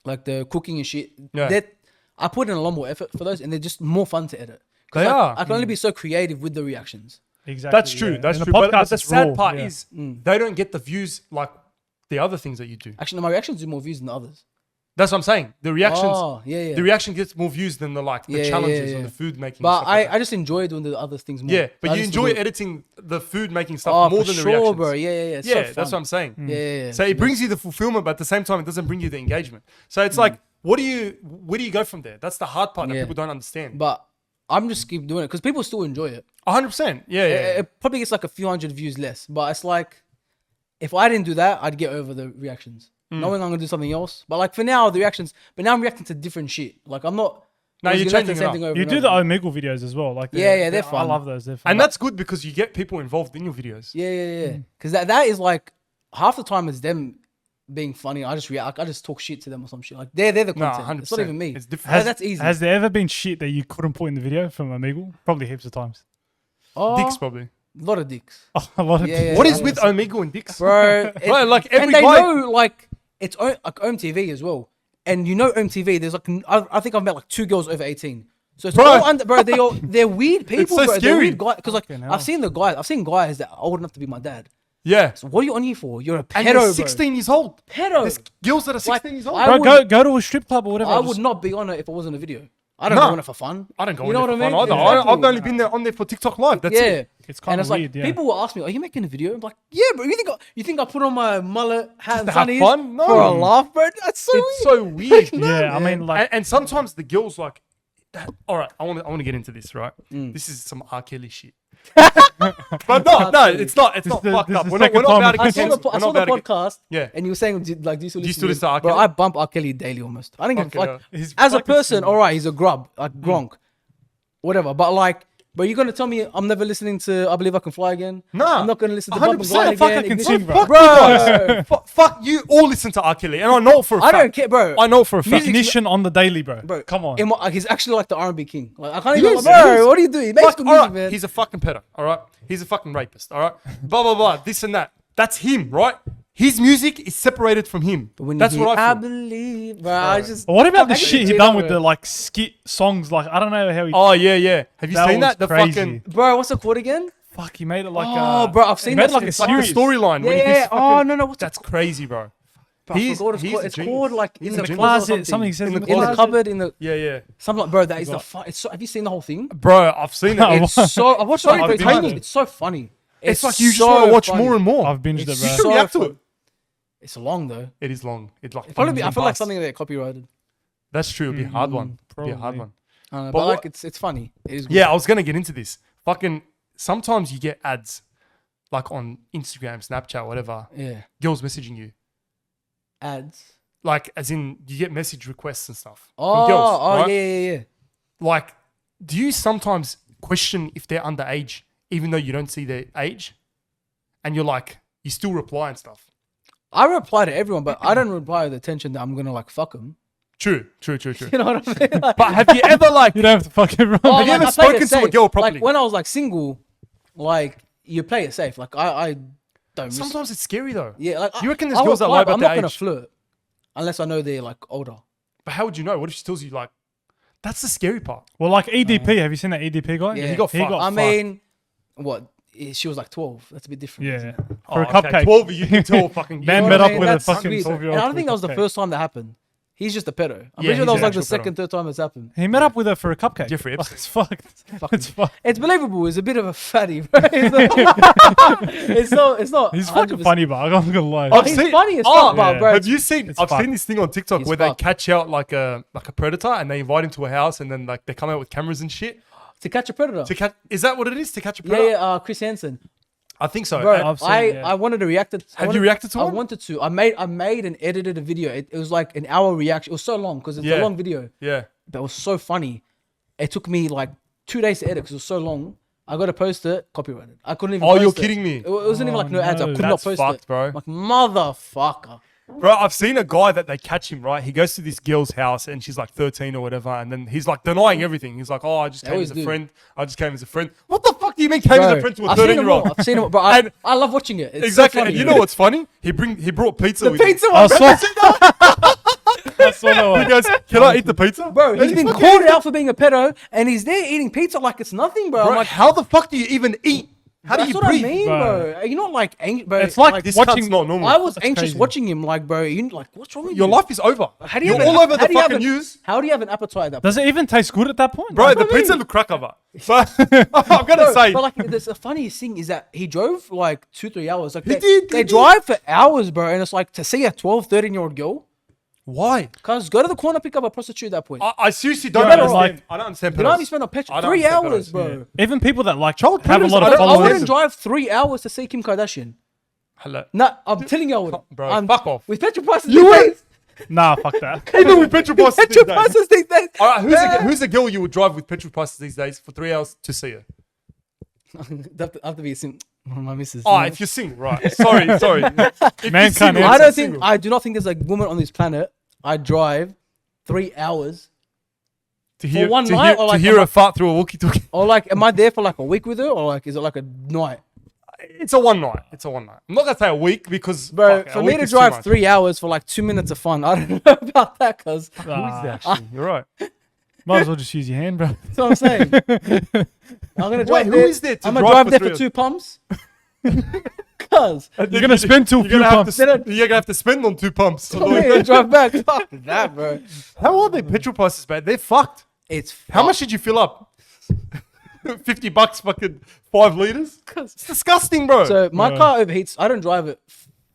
like the cooking and shit, Yeah. that I put in a lot more effort for those, and they're just more fun to edit. 'Cause, They like, are. I can only be so creative with the reactions. Exactly. That's true. yeah. That's And true. The But podcast the is sad raw, part yeah. is they don't get the views like the other things that you do. Actually, my reactions do more views than the others. That's what I'm saying. The reactions, Oh, yeah. the reaction gets more views than the Yeah, yeah, challenges yeah. and the food making. But stuff like that. I just enjoy doing the other things more. Yeah, but I you just enjoy do it. editing the food making stuff Oh, more for than the sure, reactions. bro. Yeah. It's Yeah, so that's fun. what I'm saying. Yeah. So it brings you the fulfillment, but at the same time, it doesn't bring you the engagement. So it's like, where do you go from there? That's the hard part that Yeah. people don't understand. But I'm just keep doing it because people still enjoy it. 100%. Yeah. It probably gets like a few hundred views less, but it's like if I didn't do that, I'd get over the reactions. Knowing I'm gonna do something else, but like for now, the reactions. But now I'm reacting to different shit. Like I'm not. No, always you're gonna react to changing it up. over You and do the over. Omegle videos as well. Like Yeah, they're I fun. love those. They're fun. And that's good because you get people involved in your videos. Yeah. Because that is like half the time it's them being funny. I just react. I just talk shit to them or some shit. Like they're the No, content. 100%. It's not even me. It's different. Has, that's easy. Has there ever been shit that you couldn't put in the video from Omegle? Probably heaps of times. Oh, Dicks probably. a lot of dicks, A lot of Yeah, What yeah, is yeah. with Omegle and Dicks? bro. Bro, like every and they guy. know like it's like OMTV as well. And you know OMTV, there's like I think I've met like 2 girls over 18. So it's Bro. all under, bro. They're weird people, so bro. They're scary. weird guys. Because like Fucking hell. I've seen guys that are old enough to be my dad. Yeah. So what are you on here for? You're a pedo, And you're bro. 16 years old. Pedo. There's girls that are 16 years old. I Bro, would- go to a strip club or whatever. I just- would not be on it if it wasn't a video. I don't Nah. go on it for fun. I don't go You know on what there I for mean? fun either. Exactly. I've only been there on there for TikTok Live. That's Yeah. it. It's kind And of it's like weird. Yeah. people will ask me, "Are you making a video?" I'm like, "Yeah, bro. You think I put on my mullet hat and to have sunnies fun? No. for a laugh, bro? That's so It's weird." so weird. Yeah, I mean, like, And sometimes the girls like, all right, I want to get into this, right? This is some R. Kelly shit. But no, it's not. It's not the- fucked this up. is We're the not second about time to I I've get saw the, I saw the podcast, Yeah. and you were saying, do you still listen? you still listen to R. Bro, Kelly? I bump R. Kelly daily almost. I think it's Fucking like hell. He's as a fucking person, silly. all right, he's a grub, like Gronk, whatever. But like, bro, you're gonna tell me I'm never listening to I Believe I Can Fly again? Nah. I'm not gonna listen to Bump and 100%. Grind Fuck, again. I can Ignition. sing, bro. Fuck Bro. you guys. Fuck you all listen to R. Kelly, and I know it for a I fact. don't care, bro. I know it for a fact. Ignition on the daily, bro. Bro, Come on. He's actually like the R&B king. Like I can't He even. is, Bro, he is. what do you do? He makes Fuck, good all music, right, man. he's a fucking pedo, all right? He's a fucking rapist, all right? Blah, blah, blah, this and that. That's him, right? His music is separated from him. But when That's you what hear, I feel. believe, bro. I just. But what about the I can shit he see done that, with bro. the like skit songs? Like, I don't know how he. Oh, yeah. Have you That seen was that? The crazy. fucking Bro, what's the quote again? Fuck, he made it like. Oh, bro, I've he seen made that. it like a It's like the series. storyline. when Yeah. he's Oh fucking- no, what's That's crazy, bro. Bro, I He's- forgot what it's he's called. a It's genius. called like He's in a the genius. closet. Something he says In in the the In the closet. cupboard, in the Yeah. something like, bro. That is the fun. It's so. Have you seen the whole thing? Bro, I've seen it. I've It's, So I watched it like I've 3 binged times. it. It's so funny. it's like you just so want to watch funny. more and more. I've binged It's it, bro. You should so react to fun. it. It's long though. It is long. It's like It'd probably be. I feel like fast. something that copyrighted. That's true. It'd be a hard one. It'd be a hard probably. one. I don't know, But but like what- it's funny. It is. Good. Yeah, I was gonna get into this. Fucking sometimes you get ads like on Instagram, Snapchat, whatever. Yeah. Girls messaging you. Ads. Like as in you get message requests and stuff Oh. from girls. Oh right? yeah. Like, do you sometimes question if they're underage, even though you don't see their age? And you're like, you still reply and stuff. I reply to everyone, but I don't reply with the intention that I'm gonna like fuck them. True. You know what I mean? Like, But have you ever like? You don't have to fucking run. oh, Have you like, ever I played spoken it to a safe. girl properly? Like when I was like single, like you play it safe. Like I don't. Risk, Sometimes it's scary though. yeah, like You reckon I there's would girls that fly, lie but about I'm their not gonna age? flirt unless I know they're like older. But how would you know? What if she tells you like? That's the scary part. Well, like EDP. Have you seen that EDP guy? Yeah. He got fucked. I fucked. mean, what? She was like 12. That's a bit different. Yeah. Oh, For a okay, cupcake. 12, you can tell fucking. Man You know met what I up mean? with a That's fucking weird. 12-year-old. And I don't think that for a was the cupcake. first time that happened. He's just a pedo. I'm Yeah, pretty sure he's that was an like the actual pedo. second, third time it's happened. He met up with her for a cupcake. Jeffrey Like, Epstein. it's fucked. Fucking- It's fucked. It's believable. He's a bit of a fatty, bro. It's not. He's fucking 100%. funny, but I'm not gonna lie. Oh, he's funny as fuck, but yeah. bro. Have you seen? it's I've fucked. seen this thing on TikTok He's where they fucked. catch out like a predator and they invite him to a house and then like they come out with cameras and shit To catch a predator? to catch. Is that what it is to catch a Yeah, predator? yeah. Chris Hansen. I think so. Bro, I've seen I it, yeah. I wanted to react to. Have you reacted to I one? wanted to. I made and edited a video. It was like an hour reaction. It was so long because it's Yeah. a long video. Yeah. But it was so funny. It took me like 2 days to edit because it was so long. I got to post it, copyrighted. I couldn't even. Oh, post you're it. kidding me. It wasn't even like no ads. I no. could not That's post fucked, it, bro. Like motherfucker. Bro, I've seen a guy that they catch him, right? He goes to this girl's house and she's like 13 or whatever. And then he's like denying everything. He's like, oh, I just came always as a do. friend. I just came as a friend. What the fuck do you mean came as a Bro, friend to a I've seen 13 them year old? all. I've seen them, but And- I love watching it. It's Exactly. So funny. And you know what's funny? He brought pizza The with him. pizza I one, bro. saw that's what I He want. goes, can I eat the pizza? Bro, he's been called out for being a pedo, and he's there eating pizza like it's nothing, bro. Bro, I'm like, how the fuck do you even eat? How do that's you what breathe? I mean, Bro. bro. You're not like angry, bro. It's like This watching. cunt's not normal. I was That's anxious crazy. watching him. Like, bro, you like, what's wrong with Your you? life is over. How do you You're have all over how the do you have fucking an- news. How do you have an appetite at that point? Does it even taste good at that point? Bro, Like, the what I pizza mean. looked crackable. But I'm going to Bro, say, but like, the funniest thing is that he drove like 2-3 hours. Like, did. they drive for hours, bro. And it's like to see a 12, 13-year-old girl. why? Cuz go to the corner, pick up a prostitute at that point. I seriously don't Yeah, understand. like- I don't understand. You know how pedos. you spend on I petrol? don't 3 understand hours, pedos, bro. even people that like Child have a predators, lot I of don't- I followers. wouldn't drive 3 hours to see Kim Kardashian. Hello. Nah, I'm telling you, I would. Bro, fuck off. With petrol prices You these would? days. Nah, fuck that. Even with petrol prices these Petrol days. prices these days. All right, who's the girl you would drive with petrol prices these days for 3 hours to see her? I have to be my missus. Oh, if you're single, right. Sorry. If Man you're can't single, answer. I don't single. think I do not think there's a woman on this planet I drive 3 hours to hear, one to night hear, or to like hear am I- her fart through a walkie-talkie. or like am I there for like a week with her or like is it like a night? It's a one night. I'm not gonna say a week because Bro, fuck, a for me week to is too drive much. 3 hours for like 2 minutes of fun, I don't know about that cuz Who is that? Actually? You're right. Might as well just use your hand, bro. that's what I'm saying. I'm gonna drive who there. is there to I'm gonna drive drive for there 3 for hours? 2 pumps. Cuz You're gonna spend two You're gonna have pumps. to, you're gonna have to spend on 2 pumps. I'm gonna drive back. Fuck that, bro. How are their petrol prices, man? They're fucked. It's How much did you fill up? $50, fucking 5 liters. It's disgusting, bro. So my Yeah. car overheats. I don't drive it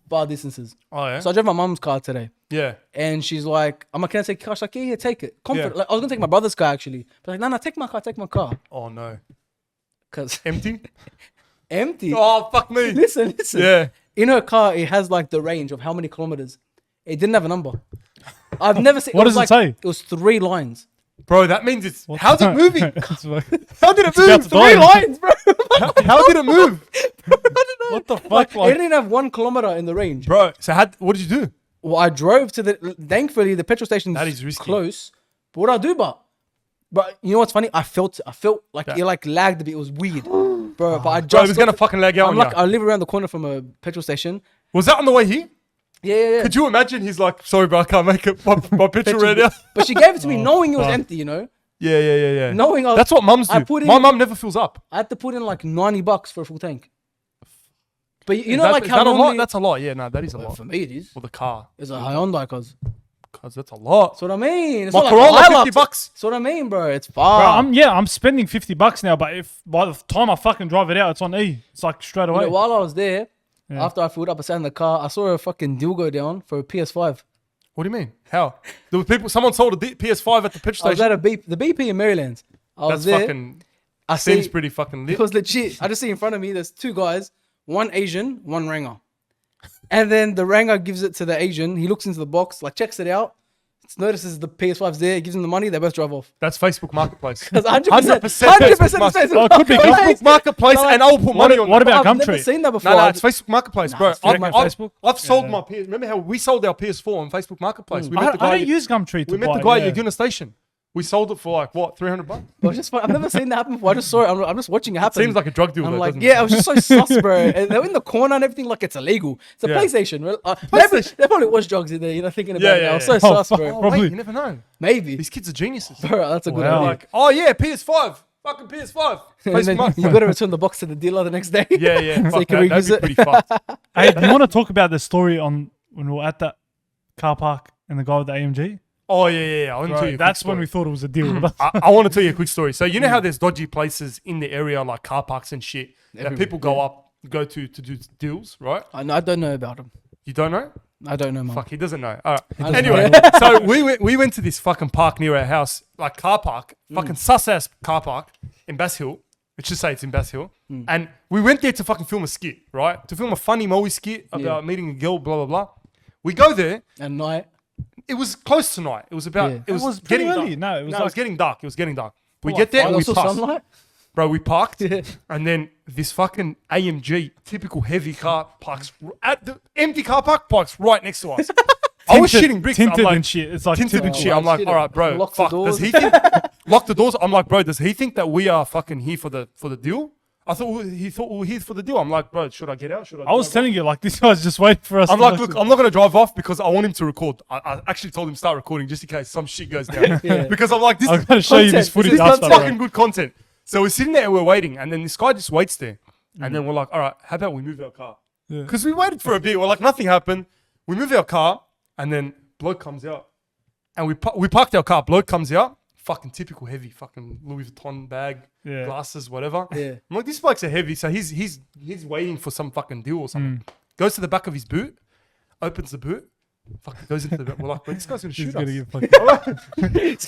far distances. oh yeah, So I drove my mum's car today. yeah. And she's like, I'm like, can I take cash? Like, yeah, take it. Confident. Yeah. Like, I was gonna take my brother's car actually. But like, no, take my car. Oh no, Cause empty. empty. Oh fuck me. Listen. Yeah. In her car, it has like the range of how many kilometers. It didn't have a number. I've never seen. What was does it like, say? It was 3 lines. Bro, that means it's. How's it moving? It's fucking- How did it about move? to 3 die. lines, bro. How did it move, what the fuck? Like, Like, it didn't have 1 kilometer in the range. bro? So what did you do? Well, I drove to the. Thankfully, the petrol station's That is risky. close. But what I do, but you know what's funny? I felt like it like lagged a bit. It was weird, bro. But I Bro, just it was gonna fucking lag out I'm on like, you. I live around the corner from a petrol station. Was that on the way here? Yeah. Could you imagine? He's like, sorry, bro, I can't make it. My picture right now. But she gave it to me knowing it was fuck. empty, you know? Yeah. Knowing That's what mums I do. put My in- mum never fills up. I had to put in like $90 for a full tank. But you Is know, that, like is how that a lot? normally, That's a lot. Yeah, no, that is a lot. for me it is. For the car, It's a Hyundai, cause cause that's a lot. that's what I mean. It's My not Corolla, like a Hilux. $50. That's what I mean, bro. It's bro, far. I'm spending $50 now, but if by the time I fucking drive it out, it's on E. It's like straight You away. know, while I was there, Yeah. after I filled up, I sat in the car. I saw a fucking deal go down for a PS5. What do you mean? How? There were people. Someone sold a PS5 at the petrol I was station. at the BP in Maryland. I That's was there. fucking. I Seems see. pretty fucking lit. It was legit. I just see in front of me, there's 2 guys, one Asian, one Ranger. And then the Ranger gives it to the Asian. He looks into the box, like checks it out. notices the PS5's there, gives him the money, they both drive off. That's Facebook Marketplace. Because 100%, 100% 100% Facebook it's Oh, it could be Facebook Marketplace, and I will put money on What that. about I've never Gumtree? seen that before. No, it's Facebook Marketplace, bro. it's direct on Facebook? I've sold Yeah. my PS. Remember how we sold our PS4 on Facebook Marketplace? We I met the guy. don't use Gumtree to We met buy. the guy yeah. at Yaguna Station. We sold it for like what, $300? But it's just fun. I've never seen that happen before. I just saw it. I'm just watching it happen. Seems like a drug deal. I'm though, like, doesn't yeah, I it? was just so sus, bro. And they were in the corner and everything like it's illegal. It's a Yeah. PlayStation. PlayStation. There probably was drugs in there, thinking about Yeah, it. yeah, I was yeah. so Oh, sus, fuck. bro. Oh, Probably. wait, you never know. Maybe. These kids are geniuses. Bro, that's a good Wow. idea. Like, oh yeah, PS5, fucking PS5. And Facebook then Marketplace. you got to return the box to the dealer the next day. Yeah, yeah. So you Fuck can that. reuse That'd be it. pretty fucked. Hey, do you want to talk about the story on when we were at that car park and the guy with the AMG? Oh yeah, yeah, yeah. I want to tell Bro, you. that's when we thought it was a deal. I want to tell you a quick story. So you know how there's dodgy places in the area, like car parks and shit, that Everywhere, people go to do deals, right? I don't know about him. You don't know? I don't know, man. Fuck, he doesn't know. All right. doesn't Anyway, know. so we went to this fucking park near our house, like car park, fucking sus ass car park in Bass Hill. Let's just say it's in Bass Hill. And we went there to fucking film a skit, right? To film a funny Moeydw skit about meeting a girl, blah blah blah. We go there. At night. It was close to night. It was about. Yeah. It was, was pretty getting early. dark. No, it was it like- was getting dark. It was getting dark. We like get there and Oh, we also pass. sunlight? Bro, we parked, Yeah. and then this fucking AMG, typical heavy car, parks at the empty car park, parks right next to us. I was shitting bricks. I'm Tinted like, and shit. It's like tinted and typical. shit. I'm like, Shit, all right, bro. lock the Fuck. Does doors. he think lock the doors? I'm like, bro. Does he think that we are fucking here for the deal? I thought he thought we were here for the deal. I'm like, bro, should I get out? Should I? I was drive telling you, like, this guy's just waiting for us. I'm to like, look, I'm not gonna drive off because I want him to record. I actually told him start recording just in case some shit goes down. Yeah. Because I'm like, this I'm is going to show you this Content. footage This is after. fucking good content. So we're sitting there and we're waiting, and then this guy just waits there, and then we're like, all right, how about we move our car? Yeah. Because we waited for a bit. We're like, nothing happened. We move our car, and then bloke comes out, and we parked our car. Bloke comes out, fucking typical heavy, fucking Louis Vuitton bag, Yeah. glasses, whatever. Yeah. I'm like, these blokes are heavy, so he's waiting for some fucking deal or something. Goes to the back of his boot, opens the boot, fucking goes into the boot. We're like, this guy's gonna He's shoot gonna us. get fucking... I'm like,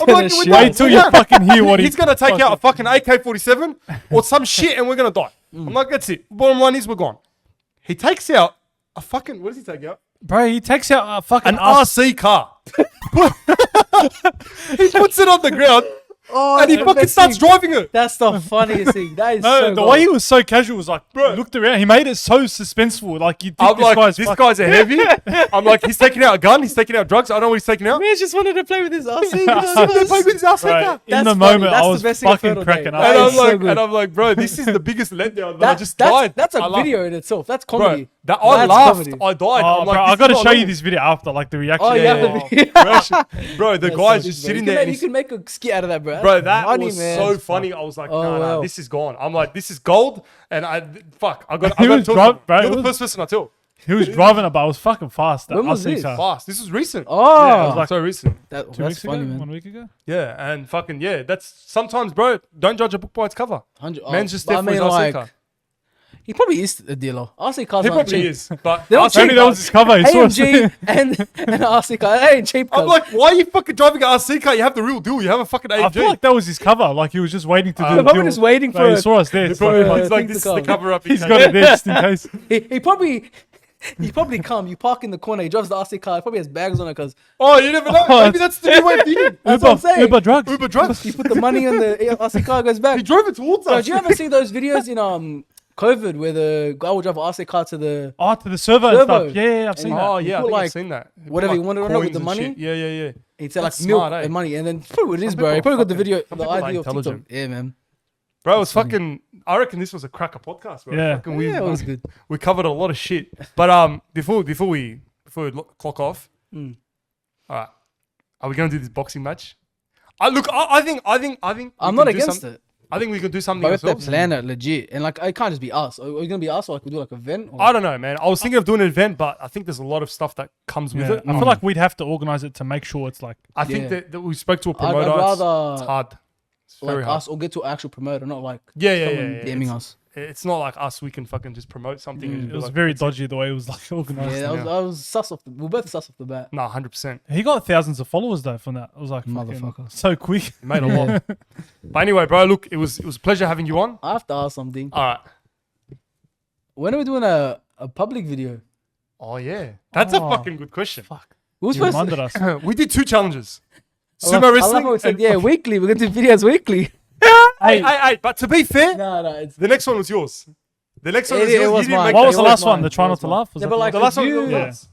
gonna shoot we're Wait till you done. fucking hear what He's gonna take out a fucking AK-47 or some shit, and we're gonna die. I'm like, that's it. Bottom line is, we're gone. He takes out a fucking. What does he take out? Bro, he takes out a fucking... An RC car. He puts it on the ground Oh, and he that's fucking the starts thing. driving it. That's the funniest thing. That is No, so the gold. way he was so casual was like, bro, looked around. He made it so suspenseful. Like, you think I'm this like, guy's this fucking... guy's a heavy. I'm like, he's taking out a gun. He's taking out drugs. I don't know what he's taking out. Man just wanted to play with his RC. They play with his RC Bro, car. in That's the funny. moment, That's I the was best thing I've fucking heard all day. cracking That up. And is I'm so like, good. and I'm like, bro, this is the biggest letdown that I just died. That's a I laughed. video in itself. That's Bro, comedy. that I That's laughed. comedy. I died. Oh, I'm bro, like, I this got to is show not you normal. this video after, like, the reaction. Oh, you have yeah. the video. Bro, the That's guy's so just good, sitting bro. there. You can make a skit out of that, bro. Bro, That's that funny, was man. so funny. I was like, Oh, no, wow. this is gone. I'm like, this is gold. And I got He to was tell drunk, you. bro. You're It the was- first person I tell. He was driving it, but it was fucking fast. That When was RC this? car. Fast. This was recent. Oh, Yeah, it was like so recent. that, 2 that's weeks funny, ago? man. 1 week ago? Yeah, and fucking yeah, that's sometimes, bro. Don't judge a book by its cover. 100. Man's just but there for his RC like, car. he probably is a dealer. RC cars He aren't probably cheap. is, but They're not RC cheap. Only that was his cover. He saw us. AMG and RC car. That ain't cheap. I'm cuz. like, why are you fucking driving an RC car? You have the real deal. You have a fucking AMG. I feel like that was his cover. Like, he was just waiting to do They're the probably deal. just waiting No, for he it. saw us there. It's Bro, like, he's like, think this is the the car. cover up. he's got it there just in case. He probably. He probably come. You park in the corner. He drives the RC car. He probably has bags on it because Oh, you never know. Maybe that's the new way of thinking. that's what I'm saying. Uber drugs. Uber drugs. You put the money in the RC car, goes back. He drove it towards Bro, us. do you ever see those videos in COVID where the guy would drive an RC car to the Oh, to the server and Servo. stuff. Yeah, I've And seen you- that. Oh You yeah, I put, think like, I've seen that. whatever you wanted on it with coins the and money. shit. Yeah. he'd say like That's milk smart, eh? and money, and then probably what it is, Some bro. He people probably got the fucking- video, some the people are idea of TikTok. intelligent. Yeah, man. Bro, it was fucking. I reckon this was a cracker podcast, bro. Yeah. Fucking, we, Yeah, it was good. we covered a lot of shit. But before we clock off, all right, are we gonna do this boxing match? I think. I'm not against it. I think we can do something But if they ourselves. plan it legit, and like it can't just be us. Are we gonna be us, or like we do like an event? Or? I don't know, man. I was thinking of doing an event, but I think there's a lot of stuff that comes with Yeah. it. I feel like we'd have to organize it to make sure it's like... I think Yeah. that we spoke to a I'd promoter. rather it's hard. It's very like hard. us or get to an actual promoter, not like Yeah. someone DMing us. It's not like us. We can fucking just promote something. And It be was like, very dodgy the way it was like organized. Yeah, I was sus off. We were both sus off the bat. Nah, 100%. He got thousands of followers though from that. It was like fucking Motherfucker. so quick. He made a lot. But anyway, bro, look, it was a pleasure having you on. I have to ask something. All right. When are we doing a public video? Oh yeah, that's a Oh, fucking good question. Fuck. Who's You supposed reminded us. We did 2 challenges. I love Sumo wrestling. how we said, and yeah, fucking- weekly. We're gonna do videos weekly. Hey, but to be fair, No, it's the next one was yours. The next one was It yours. was You didn't mine. make What that was the It was last one? mine. The try It not was to mine. laugh? Was Yeah, that but like The last one you, was Yeah. yours.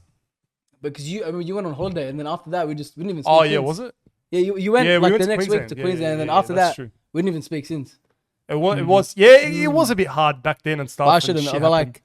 because you went on holiday and then after that we didn't even. Speak Oh, yeah, since. was it? Yeah, you went Yeah, we like went the to next week Queensland. to Yeah, Queensland, yeah, and then yeah, after that's that true. we didn't even speak since. It was, it was a bit hard back then and stuff. But I and shouldn't. shit But happened. like,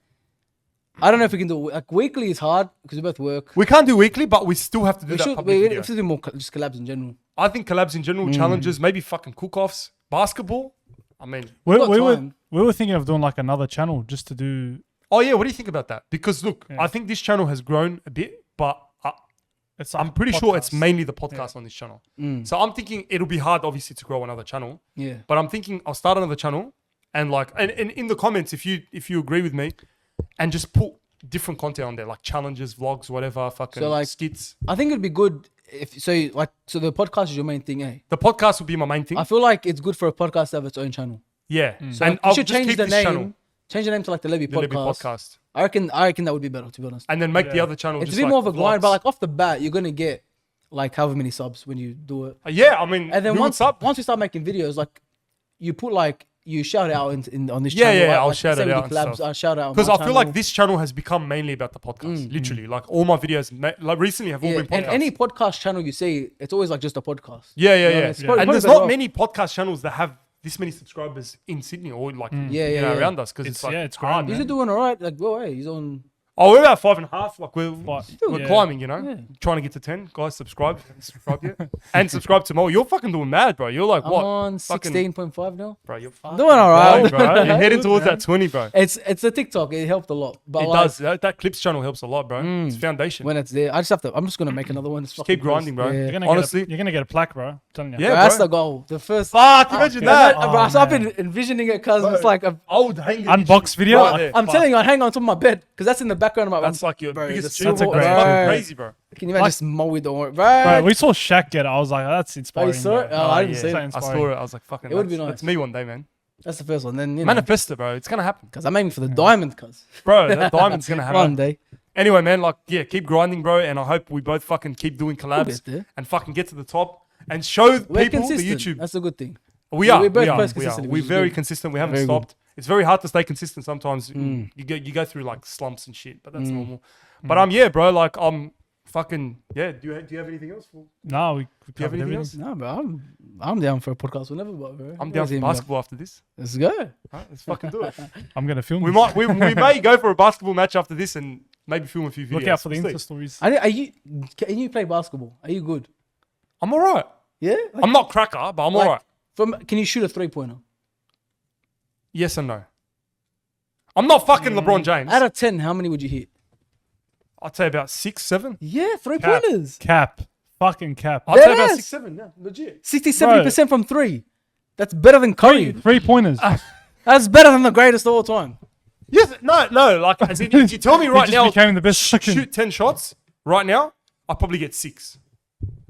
I don't know if we can do like weekly is hard because we both work. We can't do weekly, but we still have to do We that should. public We video. have to do more just collabs in general. I think collabs in general, challenges, maybe fucking cook-offs, basketball. I mean, We, got we were time. we were thinking of doing like another channel just to do. oh yeah, what do you think about that? Because look, Yeah. I think this channel has grown a bit, but It's like I'm pretty sure it's podcast. mainly the podcast on this channel. So I'm thinking it'll be hard, obviously, to grow another channel. Yeah. But I'm thinking I'll start another channel and like, and in the comments, if you agree with me, and just put different content on there, like challenges, vlogs, whatever, fucking So, like, skits. I think it'd be good if so. So the podcast is your main thing, eh? The podcast will be my main thing. I feel like it's good for a podcast to have its own channel. Yeah. So And like, I'll you should just change keep the this name. channel, Change the name to like the Lebbie the Lebbie podcast. podcast. I reckon that would be better, to be honest. And then make the Yeah. other channel It's a just bit like more of a grind, vlogs. but like off the bat, you're gonna get like however many subs when you do it. Yeah, I mean, And then who once what's up? we start making videos, like you put like you shout it out in on this Yeah, channel. yeah, right? I'll Like, shout say it we do out and collabs, stuff. I'll shout out on Because my I feel like channel. this channel has become mainly about the podcast. Literally, like all my videos, like recently, have all Yeah, been and podcasts. any podcast channel you see, it's always like just a podcast. yeah, You know, yeah. it's probably- And there's probably not better many podcast channels that have this many subscribers in Sydney or like Yeah, you yeah, know, yeah. around us because It's- it's like yeah, it's hard, growing, He's man. doing alright. Like, well, hey, he's on. Oh, we're about 5.5. Like we're Yeah. climbing, you know, trying to get to 10. Guys, subscribe yet, and subscribe to Mo. You're fucking doing mad, bro. You're like I'm what? on Fucking- 16.5 now. bro. You're fucking Doing alright. going, bro. You're heading towards that 20, bro. It's a TikTok. It helped a lot. But It like, does. That clips channel helps a lot, bro. It's foundation. when it's there, I just have to. I'm just gonna make another one. Just keep grinding, bro. You're Yeah. gonna Honestly. you're gonna get a plaque, bro. I'm telling you. Yeah, Bro, that's bro. the goal. The first. Fuck, imagine Yeah, that. bro, so I've man. been envisioning it because it's like Old hanging Unbox video. Right there. I'm Fuck. telling you, I hang on top of my bed because that's in the background of my. That's like your bro, biggest the achievement. That's a great That's fucking achievement. crazy, bro. Can you imagine just Moeydw, don't worry, Bro, bro? we saw Shaq get it. I was like, that's inspiring. saw it? bro. Oh, I didn't yeah. see it. So I inspiring. saw it. I was like, fucking. It would be That's nice. me one day, man. That's the first one. Then you know, Manifest it, bro. It's gonna happen, because I'm aiming for the diamond, cuz bro. That diamond's gonna happen. one day. Anyway, man, like, yeah, keep grinding, bro. And I hope we both fucking keep doing collabs get there. and fucking get to the top and show We're people the consistent. YouTube. That's a good thing. We Yeah, are. we're both We are. post We are. consistently, which We're is very good. consistent. We haven't Very good. stopped. It's very hard to stay consistent sometimes. You go through like slumps and shit, but that's normal. But yeah, bro. Like fucking yeah. Do you have anything else? No, we Do you have covered anything everything. else? No, bro, I'm down for a podcast whenever, bro. I'm down for basketball after this. Let's go. Right, let's fucking do it. I'm gonna film. We this. might. We may go for a basketball match after this and maybe film a few videos. Look out for the We'll see. Insta stories. Can you play basketball? Are you good? I'm alright. Yeah. I'm not cracker, but I'm Like, alright. Can you shoot a 3-pointer? Yes and no. I'm not fucking LeBron James. Out of 10, how many would you hit? I'd say about 6, 7. Yeah, 3-pointers. Cap. Fucking cap. I'd say about Deadass. 6, 7. Yeah, legit. 60-70% from 3. That's better than Curry. 3 pointers. That's better than the greatest of all time. Yes, no. Like, as in, if you tell me right just now, became the best fucking. shoot 10 shots right now, I'll probably get 6.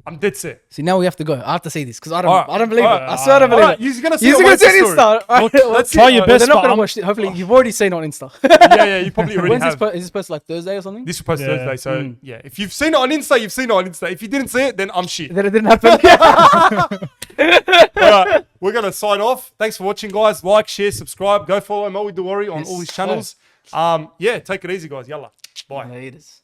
I'm dead set. See, now we have to go. I have to say this because I Alright, don't believe alright, it. I swear I don't believe Alright, it. you're gonna see You're it gonna on see my it Insta. Insta. Alright, let's try see. your They're best, not but gonna I'm- watch it. Hopefully, you've already seen it on Insta. Yeah, you probably already When's have. is this post like Thursday or something? This was posted Yeah. Thursday, so yeah. If you've seen it on Insta, you've seen it on Insta. If you didn't see it, then I'm shit. Then it didn't happen. Alright, we're gonna sign off. Thanks for watching, guys. Like, share, subscribe. Go follow MOEY DOWORRY on all his channels. Yeah, take it easy, guys. Yalla. Bye. Haters.